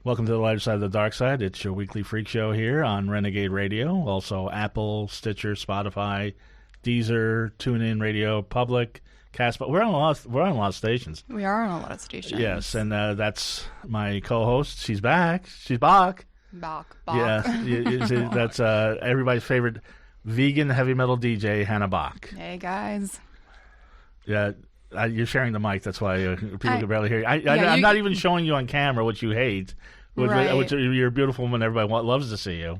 Welcome to the lighter side of the dark side. It's your weekly freak show here on Renegade Radio. Also Apple, Stitcher, Spotify, Deezer, TuneIn Radio, Public, Castbox. We're on a lot of stations. We are on a lot of stations. Yes, and that's my co-host. She's back. She's back. Bach. Yeah, that's everybody's favorite vegan heavy metal DJ, Hannah Bach. Hey guys. Yeah. You're sharing the mic, that's why people can barely hear you. I'm not even showing you on camera, which you hate. Which you're a beautiful woman. Everybody loves to see you.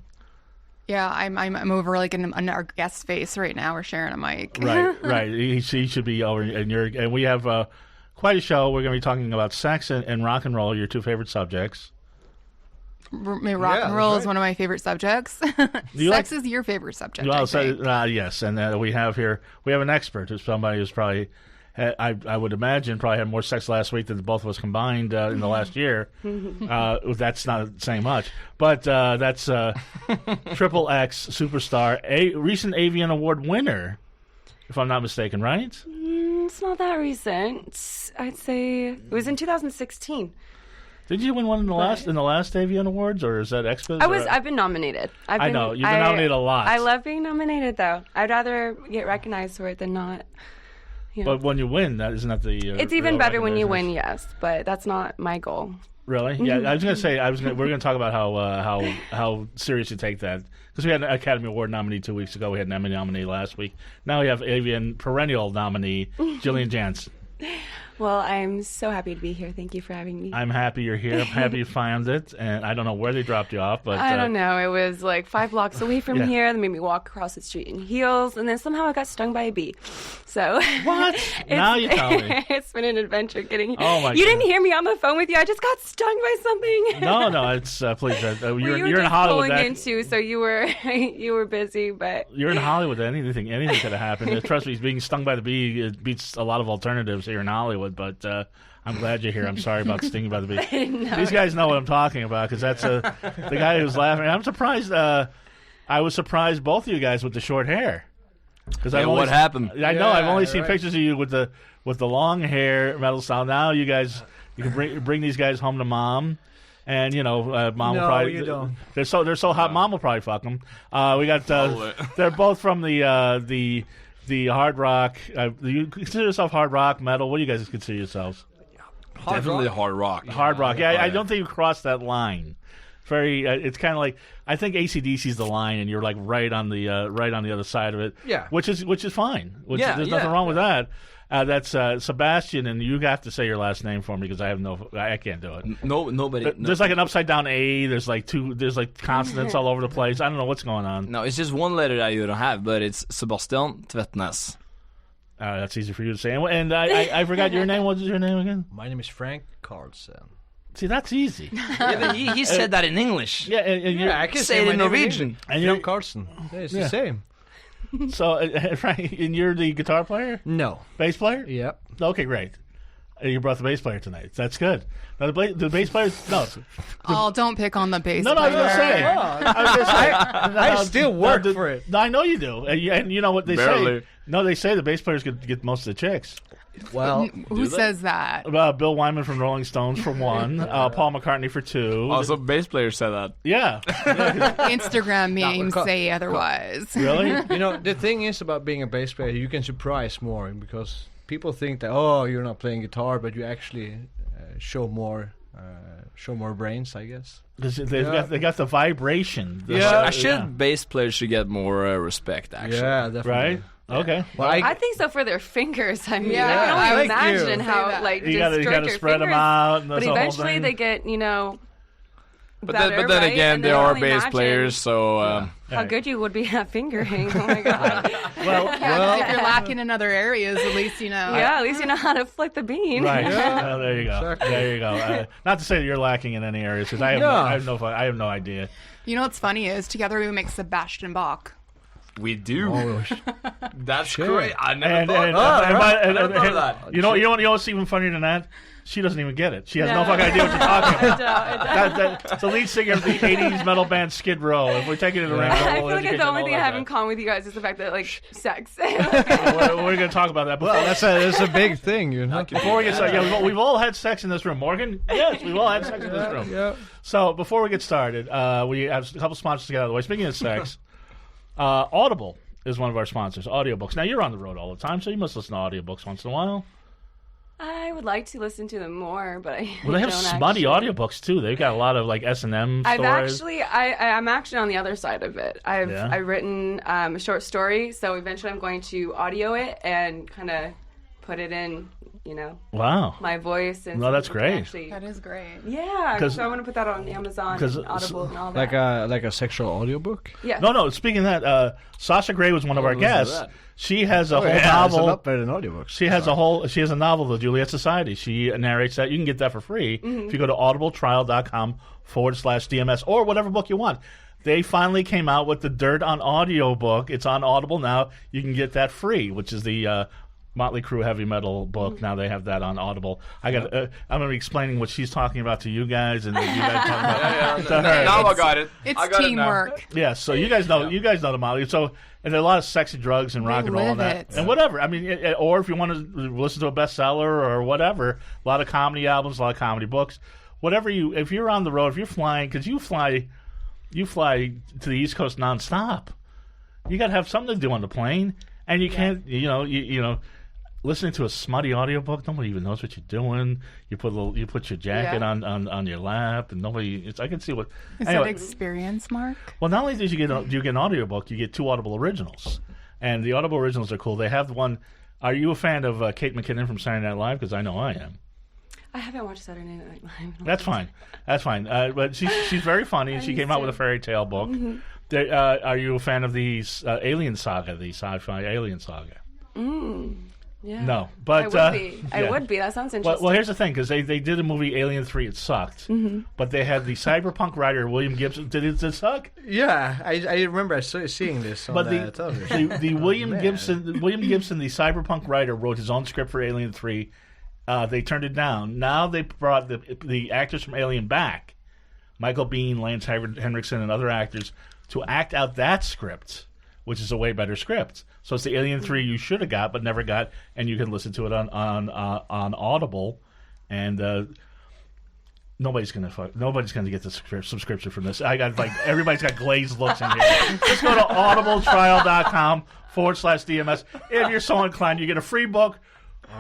Yeah, I'm over like in our guest face right now. We're sharing a mic. Right. He should be over, and we have quite a show. We're going to be talking about sex and rock and roll, your two favorite subjects. Rock and roll is one of my favorite subjects. Sex is your favorite subject. Well, yes, and we have an expert who's somebody who's probably. I would imagine probably had more sex last week than both of us combined in the last year. That's not saying much, but that's Triple X superstar, a recent Avian Award winner, if I'm not mistaken, right? It's not that recent. I'd say it was in 2016. Did you win one in the last Avian Awards, or is that Expo? I've been nominated. I know you've been nominated a lot. I love being nominated, though. I'd rather get recognized for it than not. Yeah. But when you win, isn't that the? It's even better when you win, yes. But that's not my goal. Really? Yeah. I was going to say we're going to talk about how serious you take that, because we had an Academy Award nominee 2 weeks ago. We had an Emmy nominee last week. Now we have Avian perennial nominee Jillian Janson. Well, I'm so happy to be here. Thank you for having me. I'm happy you're here. I'm happy you found it. And I don't know where they dropped you off, but I don't know. It was like 5 blocks away from here. They made me walk across the street in heels, and then somehow I got stung by a bee. So what? Now you tell me. It's been an adventure getting here. Oh my God. You didn't hear me on the phone with you. I just got stung by something. No. It's please. You're in Hollywood. Pulling into, so you were busy, but you're in Hollywood. Anything could have happened. Trust me, being stung by the bee, it beats a lot of alternatives here in Hollywood. But I'm glad you're here. I'm sorry about stinging by the bee. No. These guys know what I'm talking about, because that's the guy who's laughing. I'm surprised. I was surprised both of you guys with the short hair. What happened? I know. I've only seen pictures of you with the long hair, metal style. Now you can bring these guys home to mom. And mom will probably. You don't. They're so hot. Mom will probably fuck them. We got. They're both from the hard rock. Do you consider yourself hard rock, metal? What do you guys consider yourselves? Definitely hard rock. Hard rock. Yeah, I don't think you crossed that line. Very. It's kind of like, I think AC/DC's the line, and you're like right on the other side of it. Yeah. Which is fine. There's nothing wrong with that. That's Sebastian, and you have to say your last name for me, because I can't do it. Nobody. There's like an upside down A. There's like consonants all over the place. I don't know what's going on. No, it's just one letter that you don't have, but it's Sebastian Tvetnes. That's easy for you to say. And I forgot your name. What is your name again? My name is Frank Carlson. See, that's easy. Yeah, but he said that in English. Yeah, and I can say it in Norwegian. And you're Carlson. It's the same. So, Frank, and you're the guitar player? No. Bass player? Yep. Okay, great. You brought the bass player tonight. That's good. Now, the bass player... No. Don't pick on the bass player. I was going to say. I still work for it. No, I know you do. And you know what they Barely. say? No, they say the bass players get most of the chicks. Well, who says that? Bill Wyman from Rolling Stones for one. Paul McCartney for two. Also, bass players said that. Yeah. Instagram memes say otherwise. Really? The thing is about being a bass player, you can surprise more, because people think that, you're not playing guitar, but you actually show more brains, I guess. They got the vibration. Bass players should get more respect, actually. Yeah, definitely. Right? Yeah. Okay. Well, I think so for their fingers. I mean, Yeah, I can only thank imagine you. how you gotta spread them out. And but eventually they get, But better, then right? again, And they then are only bass imagine players, so how good you would be at fingering. Oh my god. Well, if you're lacking in other areas, at least you know. Yeah, at least you know how to flick the bean. Right. Yeah. Well, there you go. Exactly. There you go. Not to say that you're lacking in any areas, because I have no idea. You know what's funny is together we make Sebastian Bach. We do. Oh, That's great. I never And, thought and, that. and, I never thought of that. you know what's even funnier than that? She doesn't even get it. She has no fucking idea what you're talking about. That's the lead singer of the 80s metal band Skid Row. If we're taking it around, I feel like the only thing I have in common with you guys is the fact that, like, sex. We're going to talk about that. well, that's a big thing, you know. Before we get started, we've all had sex in this room. Morgan? Yes, we've all had sex in this room. Yeah. So before we get started, we have a couple sponsors to get out of the way. Speaking of sex, Audible is one of our sponsors, audiobooks. Now, you're on the road all the time, so you must listen to audiobooks once in a while. I would like to listen to them more, but I Well, they have don't smutty audiobooks, too. They've got a lot of, like, S&M stories. I'm actually on the other side of it. I've written a short story, so eventually I'm going to audio it and kind of put it in, Wow. my voice. And No, that's great. That is great. Yeah, so I want to put that on Amazon and Audible and all that. Like a sexual audiobook? Yeah. No, speaking of that, Sasha Grey was one of our guests. She has a whole novel. It's a lot better than audiobooks. She has a novel, The Juliet Society. She narrates that. You can get that for free if you go to audibletrial.com/DMS or whatever book you want. They finally came out with the Dirt on Audio book. It's on Audible now. You can get that free, which is the Motley Crue heavy metal book. Now they have that on Audible. I'm going to be explaining what she's talking about to you guys, and you guys talking about to her. Now I got it. It's I got teamwork. Yeah, so you guys know the Motley. So and there are a lot of sexy drugs and rock and roll and that, it. and whatever. I mean, or if you want to listen to a bestseller or whatever, a lot of comedy albums, a lot of comedy books, whatever if you're on the road, if you're flying, because you fly to the East Coast nonstop, you got to have something to do on the plane, and you can't, listening to a smutty audiobook, nobody even knows what you're doing. You put your jacket on your lap, and nobody. I can see what. Is anyway, that experience, Mark? well, not only did you get an audiobook, you get 2 Audible originals, and the Audible originals are cool. They have one. Are you a fan of Kate McKinnon from Saturday Night Live? Because I know I am. I haven't watched Saturday Night Live. That's fine. But she's very funny. She came out with a fairy tale book. Are you a fan of the Alien Saga, the sci-fi Alien Saga? Yeah. No, but I would be. I would be. That sounds interesting. Well, here's the thing, because they did a movie Alien 3. It sucked, but they had the cyberpunk writer William Gibson. Did it suck? Yeah, I remember seeing this on television. the William Gibson, the cyberpunk writer, wrote his own script for Alien 3. They turned it down. Now they brought the actors from Alien back, Michael Biehn, Lance Henriksen, and other actors, to act out that script, which is a way better script. So it's the Alien 3 you should have got but never got, and you can listen to it on Audible, and nobody's gonna get the subscription from this. I got everybody's got glazed looks in here. Just go to audibletrial.com/DMS. If you're so inclined, you get a free book,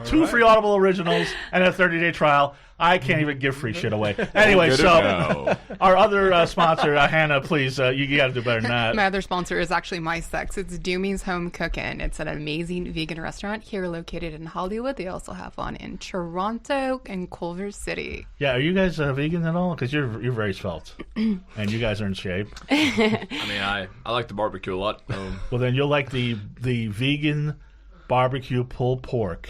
2 free Audible originals, and a 30-day trial. I can't even give free shit away. Anyway, so our other sponsor, Hannah, please, you got to do better than that. My other sponsor is actually my sex. It's Doomy's Home Cookin'. It's an amazing vegan restaurant here located in Hollywood. They also have one in Toronto and Culver City. Yeah, are you guys vegan at all? Because you're very svelte, and you guys are in shape. I mean, I like the barbecue a lot. Well, then you'll like the vegan barbecue pulled pork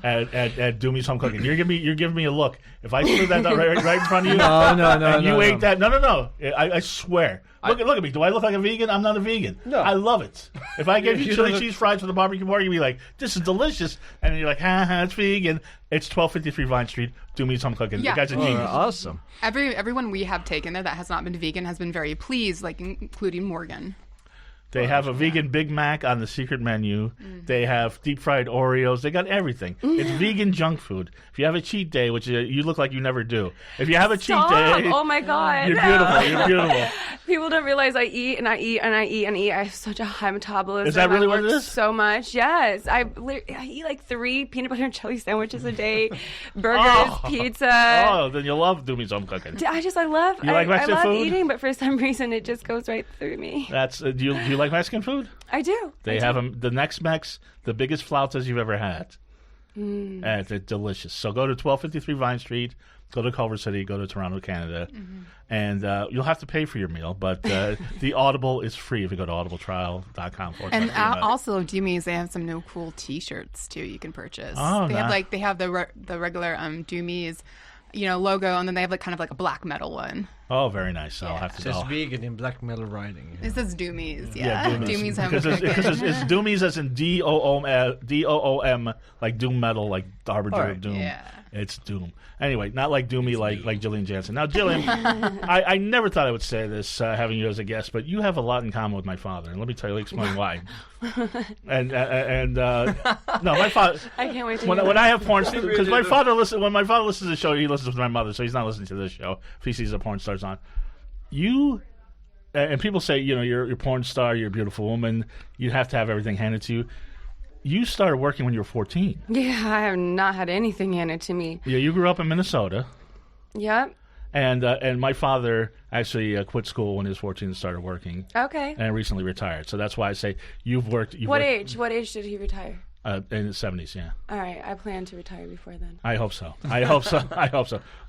at Doomy's Home Cooking. You're giving me a look. If I threw that right in front of you, and you ate that, no. I swear. Look at me. Do I look like a vegan? I'm not a vegan. No. I love it. If I gave you chili cheese fries with a barbecue pork, you'd be like, "This is delicious," and you're like, "Ha, it's vegan." It's 1253 Vine Street, Doomy's Home Cooking. Yeah. You guys are genius. Awesome. Everyone we have taken there that has not been vegan has been very pleased, like including Morgan. They have a vegan Big Mac on the secret menu. They have deep fried Oreos. They got everything. It's vegan junk food. If you have a cheat day, which you look like you never do. If you have a cheat day, oh my God, you're beautiful. You're beautiful. People don't realize I eat and I eat and I eat and eat. I have such a high metabolism. Is that really what it is? So much, yes. I eat like 3 peanut butter and jelly sandwiches a day, burgers, pizza. Oh, then you'll love Doomy's Home Cooking. I love. You like Mexican I love food? eating, but for some reason it just goes right through me. That's do you like Mexican food? I do. They have them, the Next Mex, the biggest flautas you've ever had. And they're delicious. So go to 1253 Vine Street, go to Culver City, go to Toronto, Canada, and you'll have to pay for your meal, but the Audible is free if you go to audibletrial.com. And also, Doomy's, they have some new cool T-shirts too you can purchase. Oh, they have the regular Doomy's logo, and then they have kind of like a black metal one. Oh, very nice. I'll have to. It says vegan in black metal writing. It says Doomies. Yeah, Doomies home cooking. Because it's Doomies as in DOOM, like doom metal, like the harbinger of doom. Yeah. It's doom. Anyway, not like doomy like Jillian Janson. Now, Jillian, I never thought I would say this having you as a guest, but you have a lot in common with my father, and let me explain why. No, my father. I can't wait to when I have porn, because when my father listens to the show, he listens with my mother, so he's not listening to this show if he sees a porn star's on. You and people say, you're a porn star, you're a beautiful woman, you have to have everything handed to you. You started working when you were 14. Yeah, I have not had anything handed to me. Yeah, you grew up in Minnesota. Yep. And my father actually quit school when he was 14 and started working. Okay. And recently retired. So that's why I say you've worked. What age did he retire? In the 70s, yeah. All right, I plan to retire before then. I hope so. I hope so.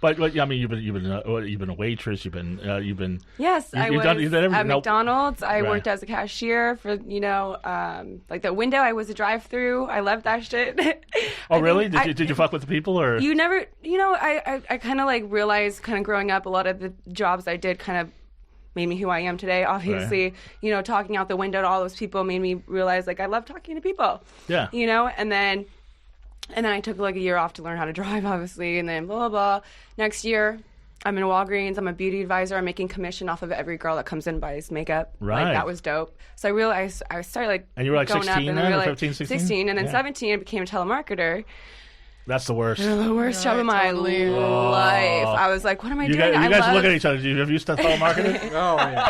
But I mean, you've been a waitress. You've been. Yes, I was at McDonald's. I Right. worked as a cashier for like the window. I was a drive-through. I loved that shit. Oh, really? Did you fuck with the people or? You never. I kind of like realized, kind of growing up, a lot of the jobs I did kind of made me who I am today. Obviously, talking out the window to all those people made me realize, like, I love talking to people. Yeah. And then I took like a year off to learn how to drive, obviously, and then blah, blah, blah. Next year, I'm in Walgreens. I'm a beauty advisor. I'm making commission off of every girl that comes in and buys makeup. Right. Like, that was dope. So I realized, I started like And you were like going 16 up, and then, we or were, like, 15, 16? 16, and then Yeah. 17, I became a telemarketer. That's the worst. The worst job of my totally. life. I was like, what am I You doing? guys look at each other. Have you studied telemarketing? Oh, yeah.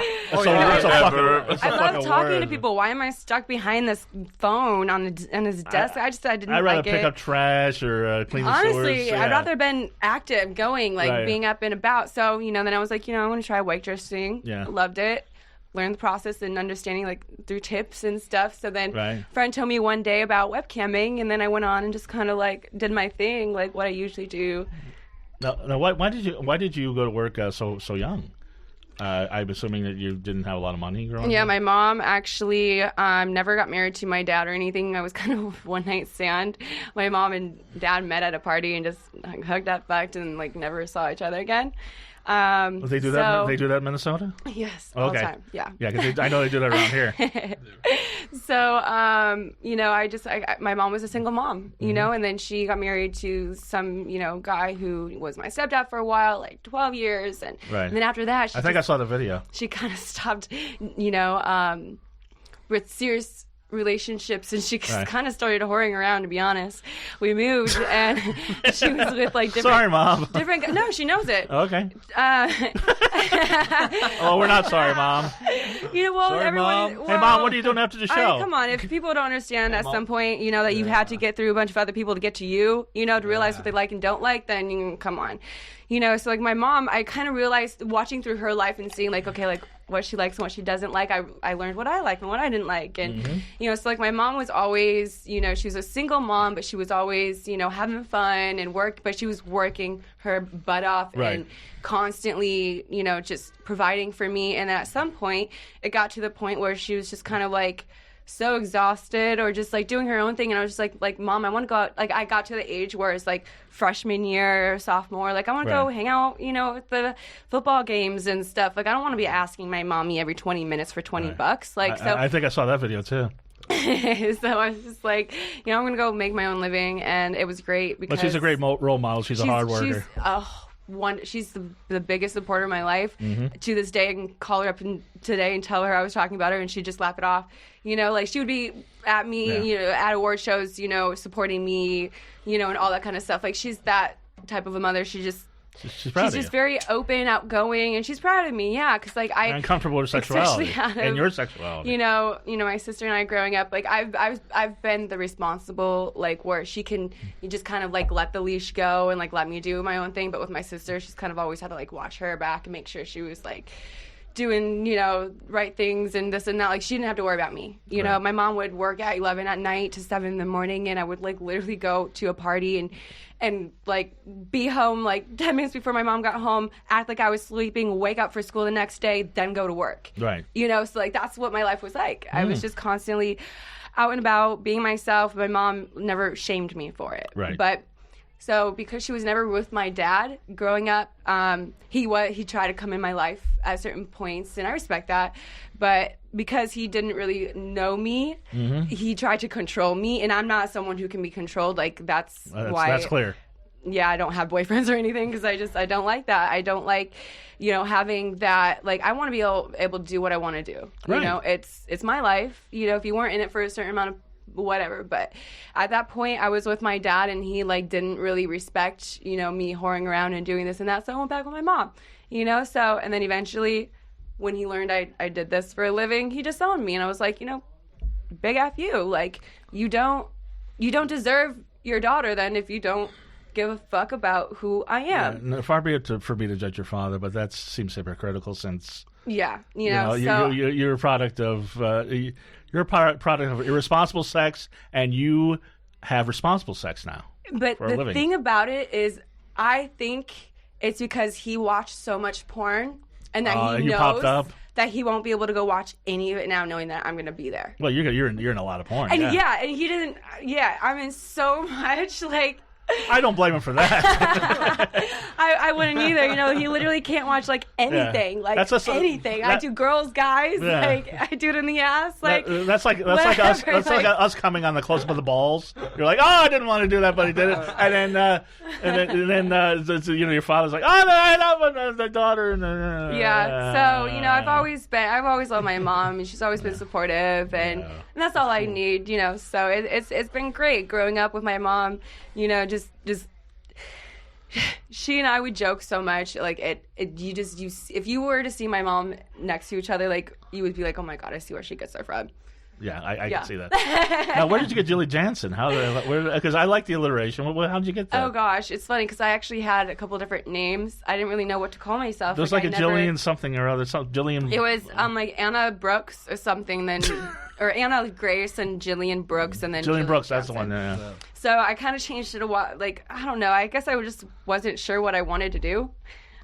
I love talking to people. Why am I stuck behind this phone on his desk? I didn't I'd rather like it. pick up trash or clean the sewers. Honestly, Yeah. I'd rather been active, going, like Right. being up and about. So, then I was like, I want to try waitressing. Yeah. Loved it. Learned the process and understanding, like, through tips and stuff. So then Right. a friend told me one day about webcamming, and then I went on and just kind of like did my thing, like what I usually do. Now, why did you go to work so young? I'm assuming that you didn't have a lot of money growing up. Yeah, my mom actually never got married to my dad or anything. I was kind of one night stand. My mom and dad met at a party and just hugged up, fucked, and like never saw each other again. They do that. They do that in Minnesota. Yes, all the Okay. time. Yeah. Yeah, because I know they do that around here. So, my mom was a single mom, and then she got married to some, guy who was my stepdad for a while, like 12 years. And, Right. and then after that, I think I saw the video. she kind of stopped, with serious relationships, and she Right. kind of started whoring around, to be honest. We moved, and she was with like different. Sorry, Mom. No, she knows it. Okay. Oh, we're not sorry, Mom. Sorry, Mom. Hey, Mom, what are you doing after the show? Come on, if people don't understand at some point, that you've had to get through a bunch of other people to get to you, to realize what they like and don't like, then come on. So like my mom, I kind of realized watching through her life and seeing like, okay, like what she likes and what she doesn't like, I learned what I like and what I didn't like. And, so like my mom was always, she was a single mom, but she was always, having fun and but she was working her butt off Right. and constantly, just providing for me. And at some point, it got to the point where she was just kind of like so exhausted or just like doing her own thing. And I was just like, Mom, I want to go out. Like I got to the age where it's like freshman year, sophomore. Like I want to go Right. hang out, at the football games and stuff. Like I don't want to be asking my mommy every 20 minutes for $20. Like, so I think I saw that video too. so I was just like, I'm going to go make my own living. And it was great because But she's a great role model. She's a hard worker. She's the biggest supporter of my life. Mm-hmm. To this day, I can call her up today and tell her I was talking about her, and she'd just laugh it off. Like she would be at me, at award shows, supporting me, and all that kind of stuff. Like she's that type of a mother. She's proud of just you. very open, outgoing, and she's proud of me. Yeah, because like You're uncomfortable with sexuality and your sexuality. My sister and I growing up, like I've been the responsible, like where you just kind of like let the leash go and like let me do my own thing. But with my sister, she's kind of always had to like watch her back and make sure she was like doing, right things and this and that. Like she didn't have to worry about me. Right. My mom would work at 11 at night to 7 in the morning, and I would like literally go to a party and like be home like 10 minutes before my mom got home, act like I was sleeping, wake up for school the next day, then go to work. Right. So like that's what my life was like. I was just constantly out and about, being myself. My mom never shamed me for it. Right. But So because she was never with my dad growing up, he tried to come in my life at certain points, and I respect that. But because he didn't really know me, he tried to control me, and I'm not someone who can be controlled. Like that's why. That's clear. Yeah, I don't have boyfriends or anything because I don't like that. I don't like, having that. Like, I want to be able to do what I want to do. Right. It's my life. If you weren't in it for a certain amount of whatever. But at that point, I was with my dad, and he didn't really respect, me whoring around and doing this and that. So I went back with my mom, So and then eventually, when he learned I did this for a living, he disowned me, and I was like, big F you. Like, you don't deserve your daughter then if you don't give a fuck about who I am. Yeah, far be it for me to judge your father, but that seems hypocritical since. Yeah, you're a product of product of irresponsible sex, and you have responsible sex now. But the thing about it is, I think it's because he watched so much porn, and that he knows popped up. That he won't be able to go watch any of it now, knowing that I'm going to be there. Well, you're in a lot of porn, and and he didn't. Yeah, I'm in so much I don't blame him for that. I wouldn't either. He literally can't watch anything, anything. I do girls, guys, I do it in the ass, that's like us. That's like us coming on the close up of the balls. You're like, oh, I didn't want to do that, but he did it, and then your father's like, oh, no, I love the daughter, and yeah. So I've always loved my mom, and she's always been supportive, and that's all I need, So it's been great growing up with my mom. Just she and I would joke so much, if you were to see my mom next to each other, you would be like, oh my God, I see where she gets her from. Yeah, I can see that. Now, where did you get Jillian Janson? Because I like the alliteration. How did you get that? Oh gosh, it's funny because I actually had a couple different names. I didn't really know what to call myself. There was a Jillian something or other. Jillian. It was Anna Brooks or something. Then or Anna Grace and Jillian Brooks, and then Jillian Brooks. Janson. That's the one. Yeah. So I kind of changed it a while. I don't know. I guess I just wasn't sure what I wanted to do,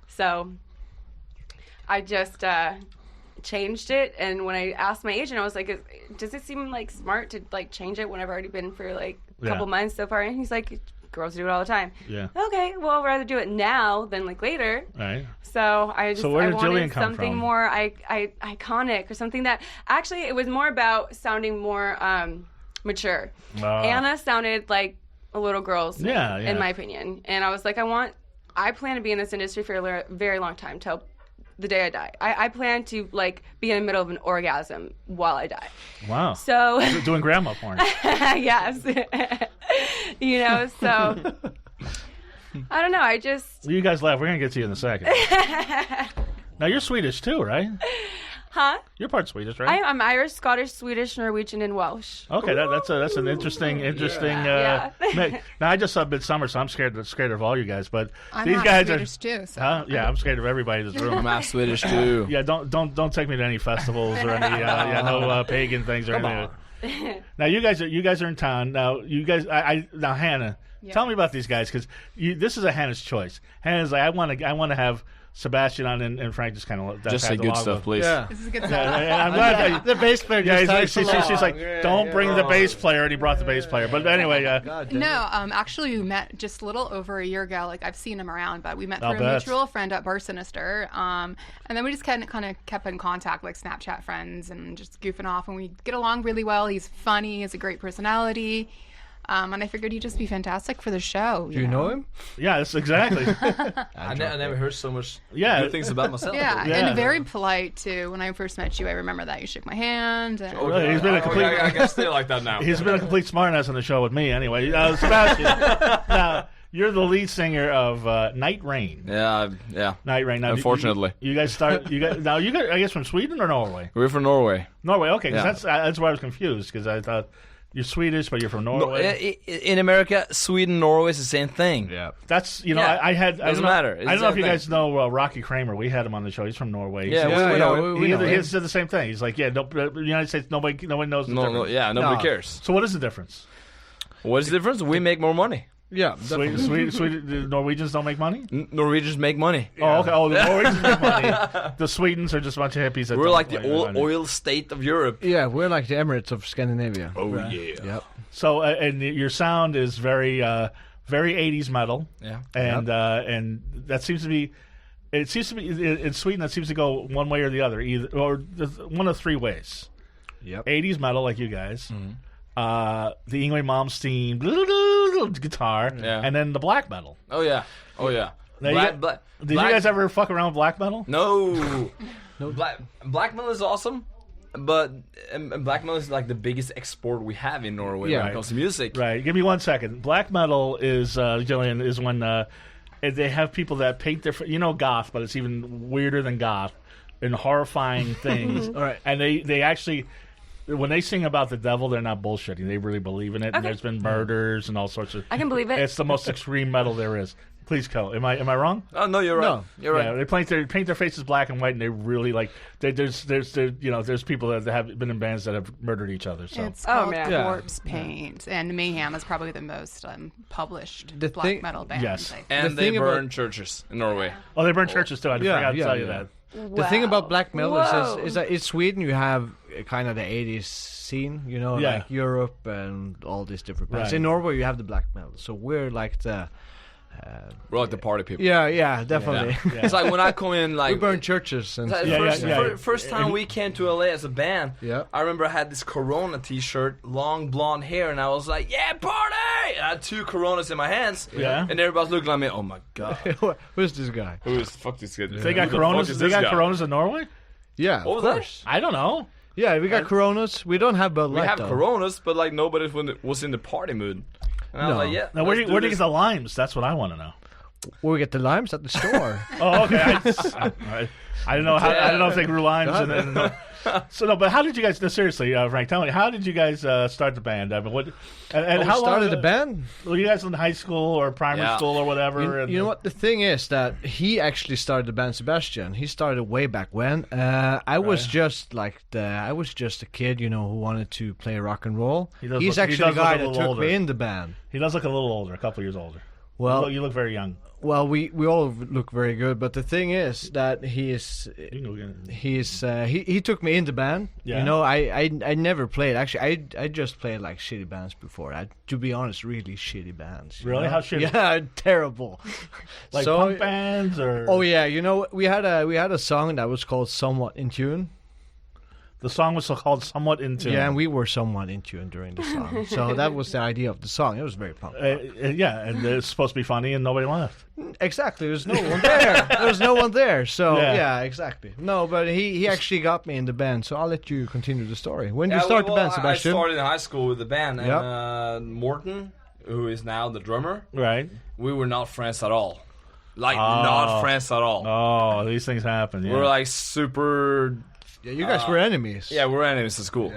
so I just changed it. And when I asked my agent, I was like, "Does it seem smart to change it when I've already been for a couple months so far?" And he's like, "Girls do it all the time." Yeah. Okay. Well, I'd rather do it now than later. Right. So I where did wanted Jillian come something from? more iconic, or something that actually it was more about sounding more mature. Anna sounded like a little girl's name, in my opinion. And I was like, I plan to be in this industry for a very long time, till the day I die. I plan to be in the middle of an orgasm while I die. Wow. So doing grandma porn. Yes. So I don't know. You guys laugh. We're gonna get to you in a second. Now you're Swedish too, right? Huh? You're part Swedish, right? I'm Irish, Scottish, Swedish, Norwegian, and Welsh. Okay, that's an interesting. Yeah. Now I just saw Midsummer, so I'm scared of all you guys. But I'm these guys Swedish are too. So. Yeah, I'm scared of everybody in this room. I'm half Swedish too. Yeah, don't take me to any festivals or any no pagan things or anything. Now you guys are in town. Now you guys, now Hannah, tell me about these guys, because this is a Hannah's choice. Hannah's like, I want to have Sebastian on, and Frank just kind of just say good stuff, please. Yeah. This is good stuff. I'm glad the bass player. She's like, don't bring the bass player, and he brought the bass player. But anyway, actually, we met just a little over a year ago. I've seen him around, but we met through a mutual friend at Bar Sinister, and then we just kind of kept in contact, like Snapchat friends, and just goofing off, and we get along really well. He's funny, he has a great personality. And I figured he'd just be fantastic for the show. Do you know him? Yeah, that's exactly. I never heard so much Yeah. good things about myself. Yeah, and very polite too. When I first met you, I remember that you shook my hand. And... Well, he's been a complete. I can stay like that now. He's been a complete smartass on the show with me, anyway. Sebastian, now you're the lead singer of NiteRain. Yeah. NiteRain. Now, unfortunately, you guys start. You guys I guess from Sweden or Norway. We're from Norway. Norway. Okay, Yeah. that's why I was confused, because I thought. You're Swedish, but you're from Norway. In America, Sweden, Norway is the same thing. Yeah. That's Yeah. I had. Doesn't matter. I don't know if you guys know Rocky Kramer. We had him on the show. He's from Norway. Yeah, we know. He said the same thing. He's like, the United States, nobody knows the difference. Nobody cares. So what is the difference? What is the difference? We make more money. Yeah, Sweden, the Norwegians don't make money. Norwegians make money. Oh, okay. Oh, the Norwegians make money. The Swedes are just a bunch of hippies. We're like the oil state of Europe. Yeah, we're like the Emirates of Scandinavia. Oh yeah. Yep. So, and your sound is very very 80s metal. Yeah. And that seems to be. It seems to be in Sweden. That seems to go one way or the other, either or one of three ways. Yep. 80s metal, like you guys. The Yngwie Malmsteen guitar, and then the black metal. Oh yeah. Did you guys ever fuck around with black metal? No. Black metal is awesome, but black metal is like the biggest export we have in Norway when it comes to music. Right. Give me 1 second. Black metal is Jillian, is when they have people that paint their goth, but it's even weirder than goth and horrifying things. All right. And they actually. When they sing about the devil, they're not bullshitting. They really believe in it. And there's been murders and all sorts of. I can believe it. It's the most extreme metal there is. Please, Kel. Am I wrong? Oh no, you're right. No. You're right. Yeah, they paint their faces black and white, and they really like. There's people that have been in bands that have murdered each other. So it's called corpse paint, and Mayhem is probably the most published black metal band. Yes, and they burn churches in Norway. Oh, they burn churches too. I forgot to tell you that. The thing about black metal is that in Sweden you have kind of the 80s scene, like Europe and all these different bands. Right. In Norway you have the black metal, so we're like the... we're like the party people. Yeah, definitely. Yeah. It's like when I come in, like we burn churches and first time we came to LA as a band. Yeah. I remember I had this Corona T-shirt, long blonde hair, and I was like, "Yeah, party!" And I had 2 Coronas in my hands. Yeah. And everybody's looking at me. Oh my god, who's this guy? who is fuck this guy? They got Coronas. They got Coronas in Norway. Yeah, What of was course. I don't know. Yeah, we got Coronas. We don't have Bud Light. We have though. Coronas, but like nobody was in the party mood. And I was like, "Yeah." Now, where do you get the limes? That's what I want to know. Well, we get the limes at the store. Oh, okay. I don't know. I don't know if they grew limes. So no, but how did you guys? No, seriously, Frank, tell me, how did you guys start the band? I mean, what? And how we started long, the band? Were you guys in high school or primary school or whatever? You know what? The thing is that he actually started the band, Sebastian. He started way back when. I was just I was just a kid, who wanted to play rock and roll. He's actually the guy that took me in the band. He does look a little older, a couple years older. Well, you look very young. Well, we all look very good, but the thing is that he took me in the band. Yeah. I never played. Actually, I just played like shitty bands before. To be honest, really shitty bands. Really? How shitty? Yeah, terrible. Like punk bands or? Oh yeah, we had a song that was called "Somewhat in Tune." The song was called "Somewhat in Tune." Yeah, and we were somewhat in tune during the song. So that was the idea of the song. It was very punk. Yeah, and it's supposed to be funny, and nobody laughed. Exactly. There's no one there. There's no one there. So yeah, exactly. No, but he actually got me in the band. So I'll let you continue the story. When did you start the band, Sebastian? I started in high school with the band, and Morten, who is now the drummer, right? We were not friends at all. Not friends at all. Oh, these things happen. Yeah. We were like super. Yeah, you guys were enemies. Yeah, we were enemies at school.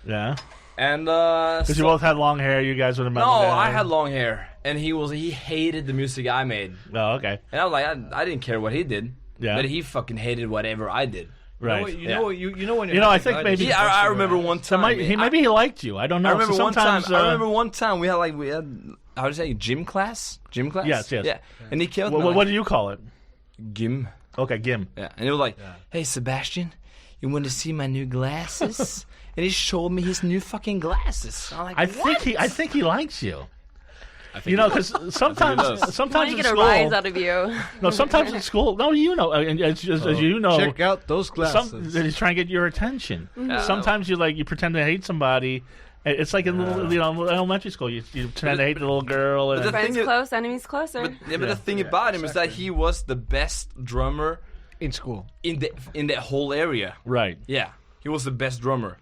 Yeah. And because you both had long hair, you guys would have met. No, I had long hair, and he hated the music I made. Oh, okay. And I was like, I didn't care what he did. Yeah. But he fucking hated whatever I did. Right. I think maybe. Yeah, I remember one time. Maybe he liked you. I don't know. I remember one time we had how do you say gym class? Yes. Yeah. And he killed me. What do you call it? Gym. Okay, gym. Yeah. And he was like, "Hey, Sebastian, you want to see my new glasses?" And he showed me his new fucking glasses. I'm like, I think he likes you. Because sometimes I in get school, a rise out of you. No, sometimes in school. No, as you know, check out those glasses. He's trying to get your attention. Sometimes you pretend to hate somebody. It's like in elementary school. You pretend to hate the little girl. And Friends close, enemies closer. But the thing about him is that he was the best drummer in school in that whole area. Right. Yeah, he was the best drummer.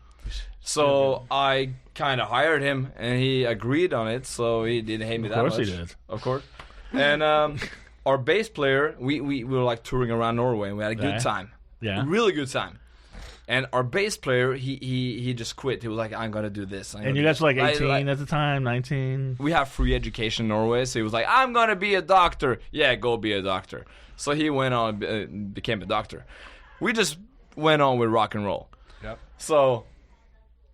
So I kind of hired him, and he agreed on it. So he didn't hate me that much. Of course he did. Of course. And our bass player, we were like touring around Norway, and we had a good time. Yeah. Really good time. And our bass player, he just quit. He was like, "I'm gonna do this." And you guys were like 18 at the time, 19. We have free education in Norway, so he was like, "I'm gonna be a doctor." Yeah, go be a doctor. So he went on and became a doctor. We just went on with rock and roll. Yep. So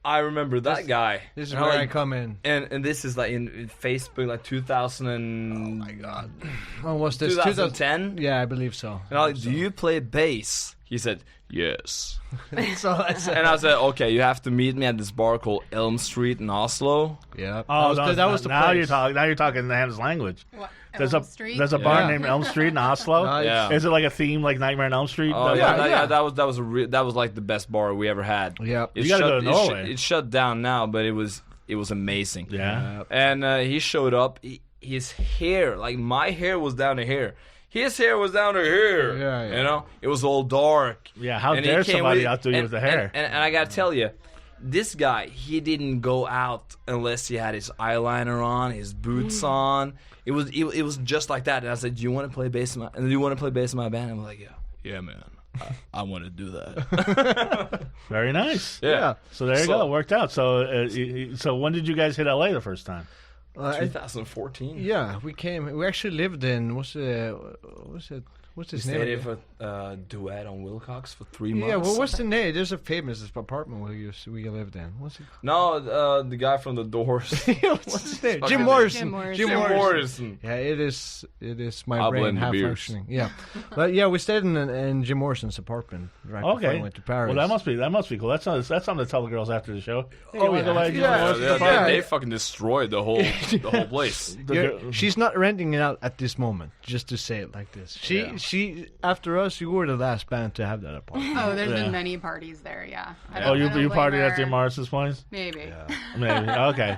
I remember that guy. This is where I come in. And this is like in Facebook, like 2000 and... Oh my god. When was this? 2010? Yeah, I believe so. And I'm like, do you play bass? He said, yes. So I said, And I said, okay, you have to meet me at this bar called Elm Street in Oslo. yeah. Oh, that was the now place. you're talking. Now you're talking Ham's language. What, There's Elm a Street? there's a bar Yeah. named Elm Street in Oslo. Nice. Yeah. Is it like a theme like Nightmare on Elm Street? Oh yeah, yeah. that was like the best bar we ever had. Yeah. It You gotta go to shut- Norway. It shut down now, but it was amazing. Yeah. And he showed up. His hair, like my hair, was down to here. His hair was down to here. Yeah, yeah. You know, it was all dark. Yeah, how And he dare came somebody outdo you with the hair? And I gotta tell you, this guy, he didn't go out unless he had his eyeliner on, his boots on. It was just like that. And I said, "Do you want to play bass in my band?" I'm like, "Yeah, man, I want to do that." Very nice. Yeah. So there you go. It worked out. So so when did you guys hit LA the first time? 2014. Yeah, we came. We actually lived in what's his Stayed name? here for duet on Wilcox for 3 months. Yeah, well, what's the name? There's a famous apartment we lived in. What's it? No, the guy from the Doors. What's his name? fucking Jim name? Morrison. Jim Morrison. Yeah, it is my I'll brain blend the half beers. functioning. Yeah, but yeah, we stayed in Jim Morrison's apartment right before Okay. we went to Paris. Well, that must be cool. That's something to tell the girls after the show. Hey, you Oh, wanna yeah. go by Jim Yeah, Morrison's Yeah, apartment? they fucking destroyed the whole place. She's not renting it out at this moment. Just to say it like this, she after us, you were the last band to have that apartment. Oh, there's Yeah. been many parties there, yeah. I Oh, you don't blame partied at her. Jim Morrison's place? Maybe. Maybe. Okay.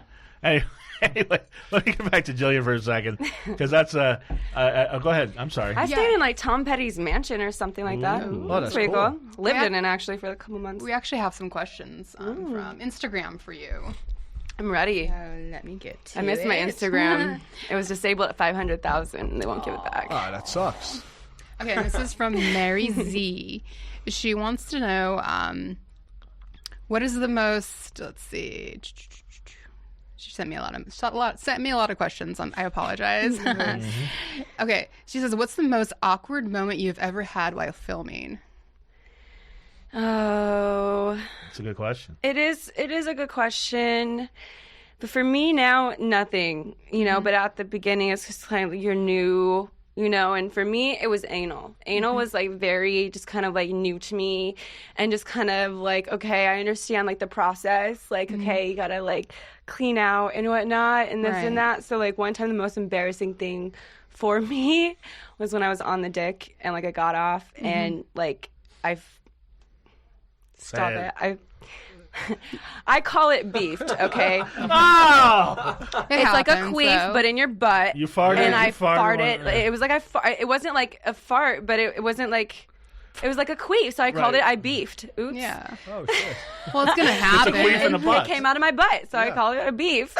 Anyway, let me get back to Jillian for a second, because that's go ahead. I'm sorry. I stayed in like Tom Petty's mansion or something like that. Ooh. Oh, that's pretty cool. Lived Yeah. in it actually for a couple months. We actually have some questions from Instagram for you. I'm ready. Let me get to I missed my Instagram. It was disabled at 500,000. They won't give it back. Oh, that sucks. Okay, this is from Mary Z. She wants to know what is the most. Let's see. She sent me a lot of questions. I apologize. Okay, she says, "What's the most awkward moment you've ever had while filming?" Oh, That's a good question. it is a good question. But for me now, nothing. But at the beginning, it's just kind of like you're new. And for me, it was anal. Anal was like very just kind of like new to me and just kind of like, okay, I understand like the process. Like, okay, you gotta like clean out and whatnot and this and that. So like one time the most embarrassing thing for me was when I was on the dick and like I got off and like Stop it. I call it beefed, okay? Oh! It's like a queef, but in your butt. You farted. And I you farted. farted. It was like it wasn't like a fart, but it wasn't like. It was like a queef, so I called Right. it I beefed. Oops. Yeah. Oh shit. Well, it's gonna happen. queef in the butt. It came out of my butt, so I called it a beef.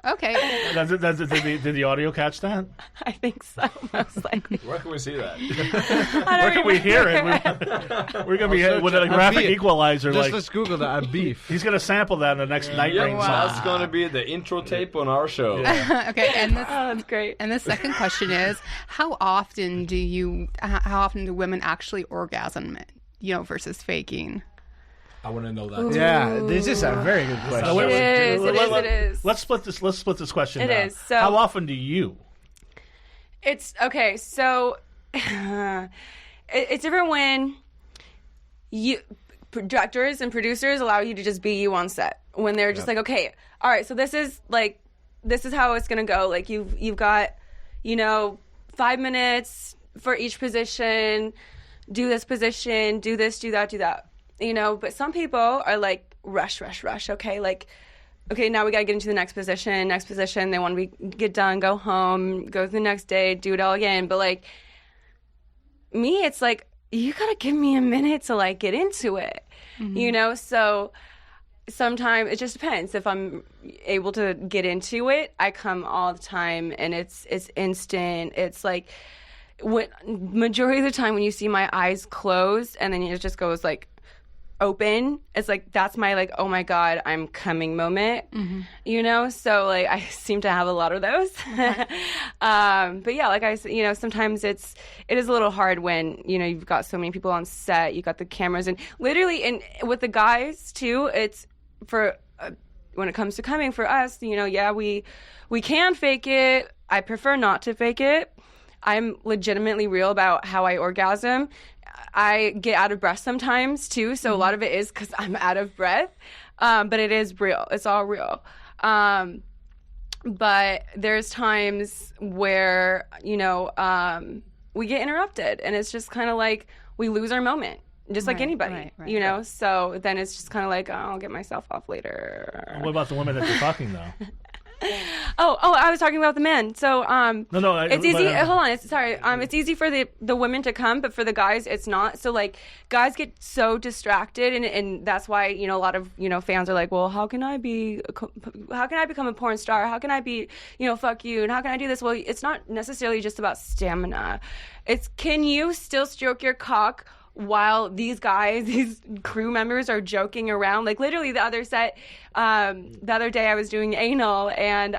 Okay. Did the audio catch that? I think so, most likely. Where can we see that? Where can we hear it? We're gonna be with a graphic beef. equalizer. Just Like let's Google that. I'm beef. he's gonna sample that in the next NiteRain song. That's gonna be the intro tape on our show. Okay. And this, Oh, that's great. and the second question is, how often do women actually orgasm? Versus faking. I want to know that. Yeah, this is a very good question. Wait, It wait, is. Let's split this question. It down. is, so- how often do you? It's okay. So it's different when directors and producers allow you to just be you on set. When they're just like, okay, all right, so this is how it's gonna go. Like you've got 5 minutes for each position. Do this position. Do this. Do that. Do that. But some people are like rush. Okay, like. Okay, now we gotta get into the next position. They want to get done, go home, go to the next day, do it all again. But like me, it's like you gotta give me a minute to like get into it, So sometimes it just depends. If I'm able to get into it, I come all the time, and it's instant. It's like majority of the time when you see my eyes closed, and then it just goes like open, it's like that's my like, oh my god, I'm coming moment. So like I seem to have a lot of those. But yeah, like I said, sometimes it is a little hard when you've got so many people on set, you got the cameras, and literally, and with the guys too, it's for when it comes to coming for us, we can fake it. I prefer not to fake it. I'm legitimately real about how I orgasm. I get out of breath sometimes too, so a lot of it is because I'm out of breath. But it is real. It's all real. But there's times where, we get interrupted, and it's just kind of like we lose our moment, just like anybody, right. So then it's just kind of like, I'll get myself off later. What about the women that you're fucking, though? Oh, I was talking about the men. So, no, it's easy. Hold on, it's easy for the women to come, but for the guys, it's not. So, like, guys get so distracted, and that's why a lot of fans are like, well, how can I become a porn star? How can I be fuck you? And how can I do this? Well, it's not necessarily just about stamina. It's, can you still stroke your cock while these crew members are joking around? Like, literally the other day I was doing anal, and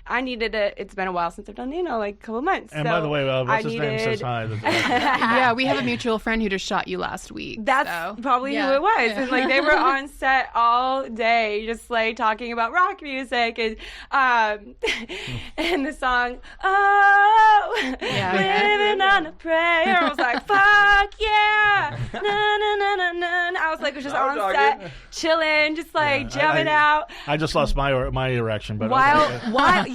I needed it. It's been a while since I've done anal, like a couple months. And so by the way, what's his name says hi. Yeah, we have a mutual friend who just shot you last week. That's probably who it was. Yeah. And like, they were on set all day, just like talking about rock music and and the song, living on a prayer. I was like, fuck yeah, na na na na na. I was like, just on set, chilling, just like jamming out. I just lost my erection, but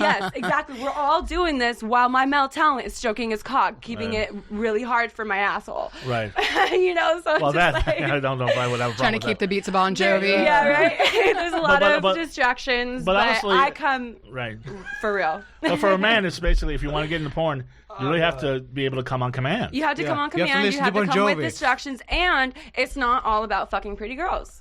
yes, exactly. We're all doing this while my male talent is stroking his cock, keeping it really hard for my asshole. Right. So well, I don't know if I would have a problem trying to keep the beats of Bon Jovi. Yeah, right. There's a lot of distractions, but honestly, I come for real. But for a man, it's basically, if you want to get into porn, you really have to be able to come on command. You have to come on command. You have to come with distractions, and it's not all about fucking pretty girls.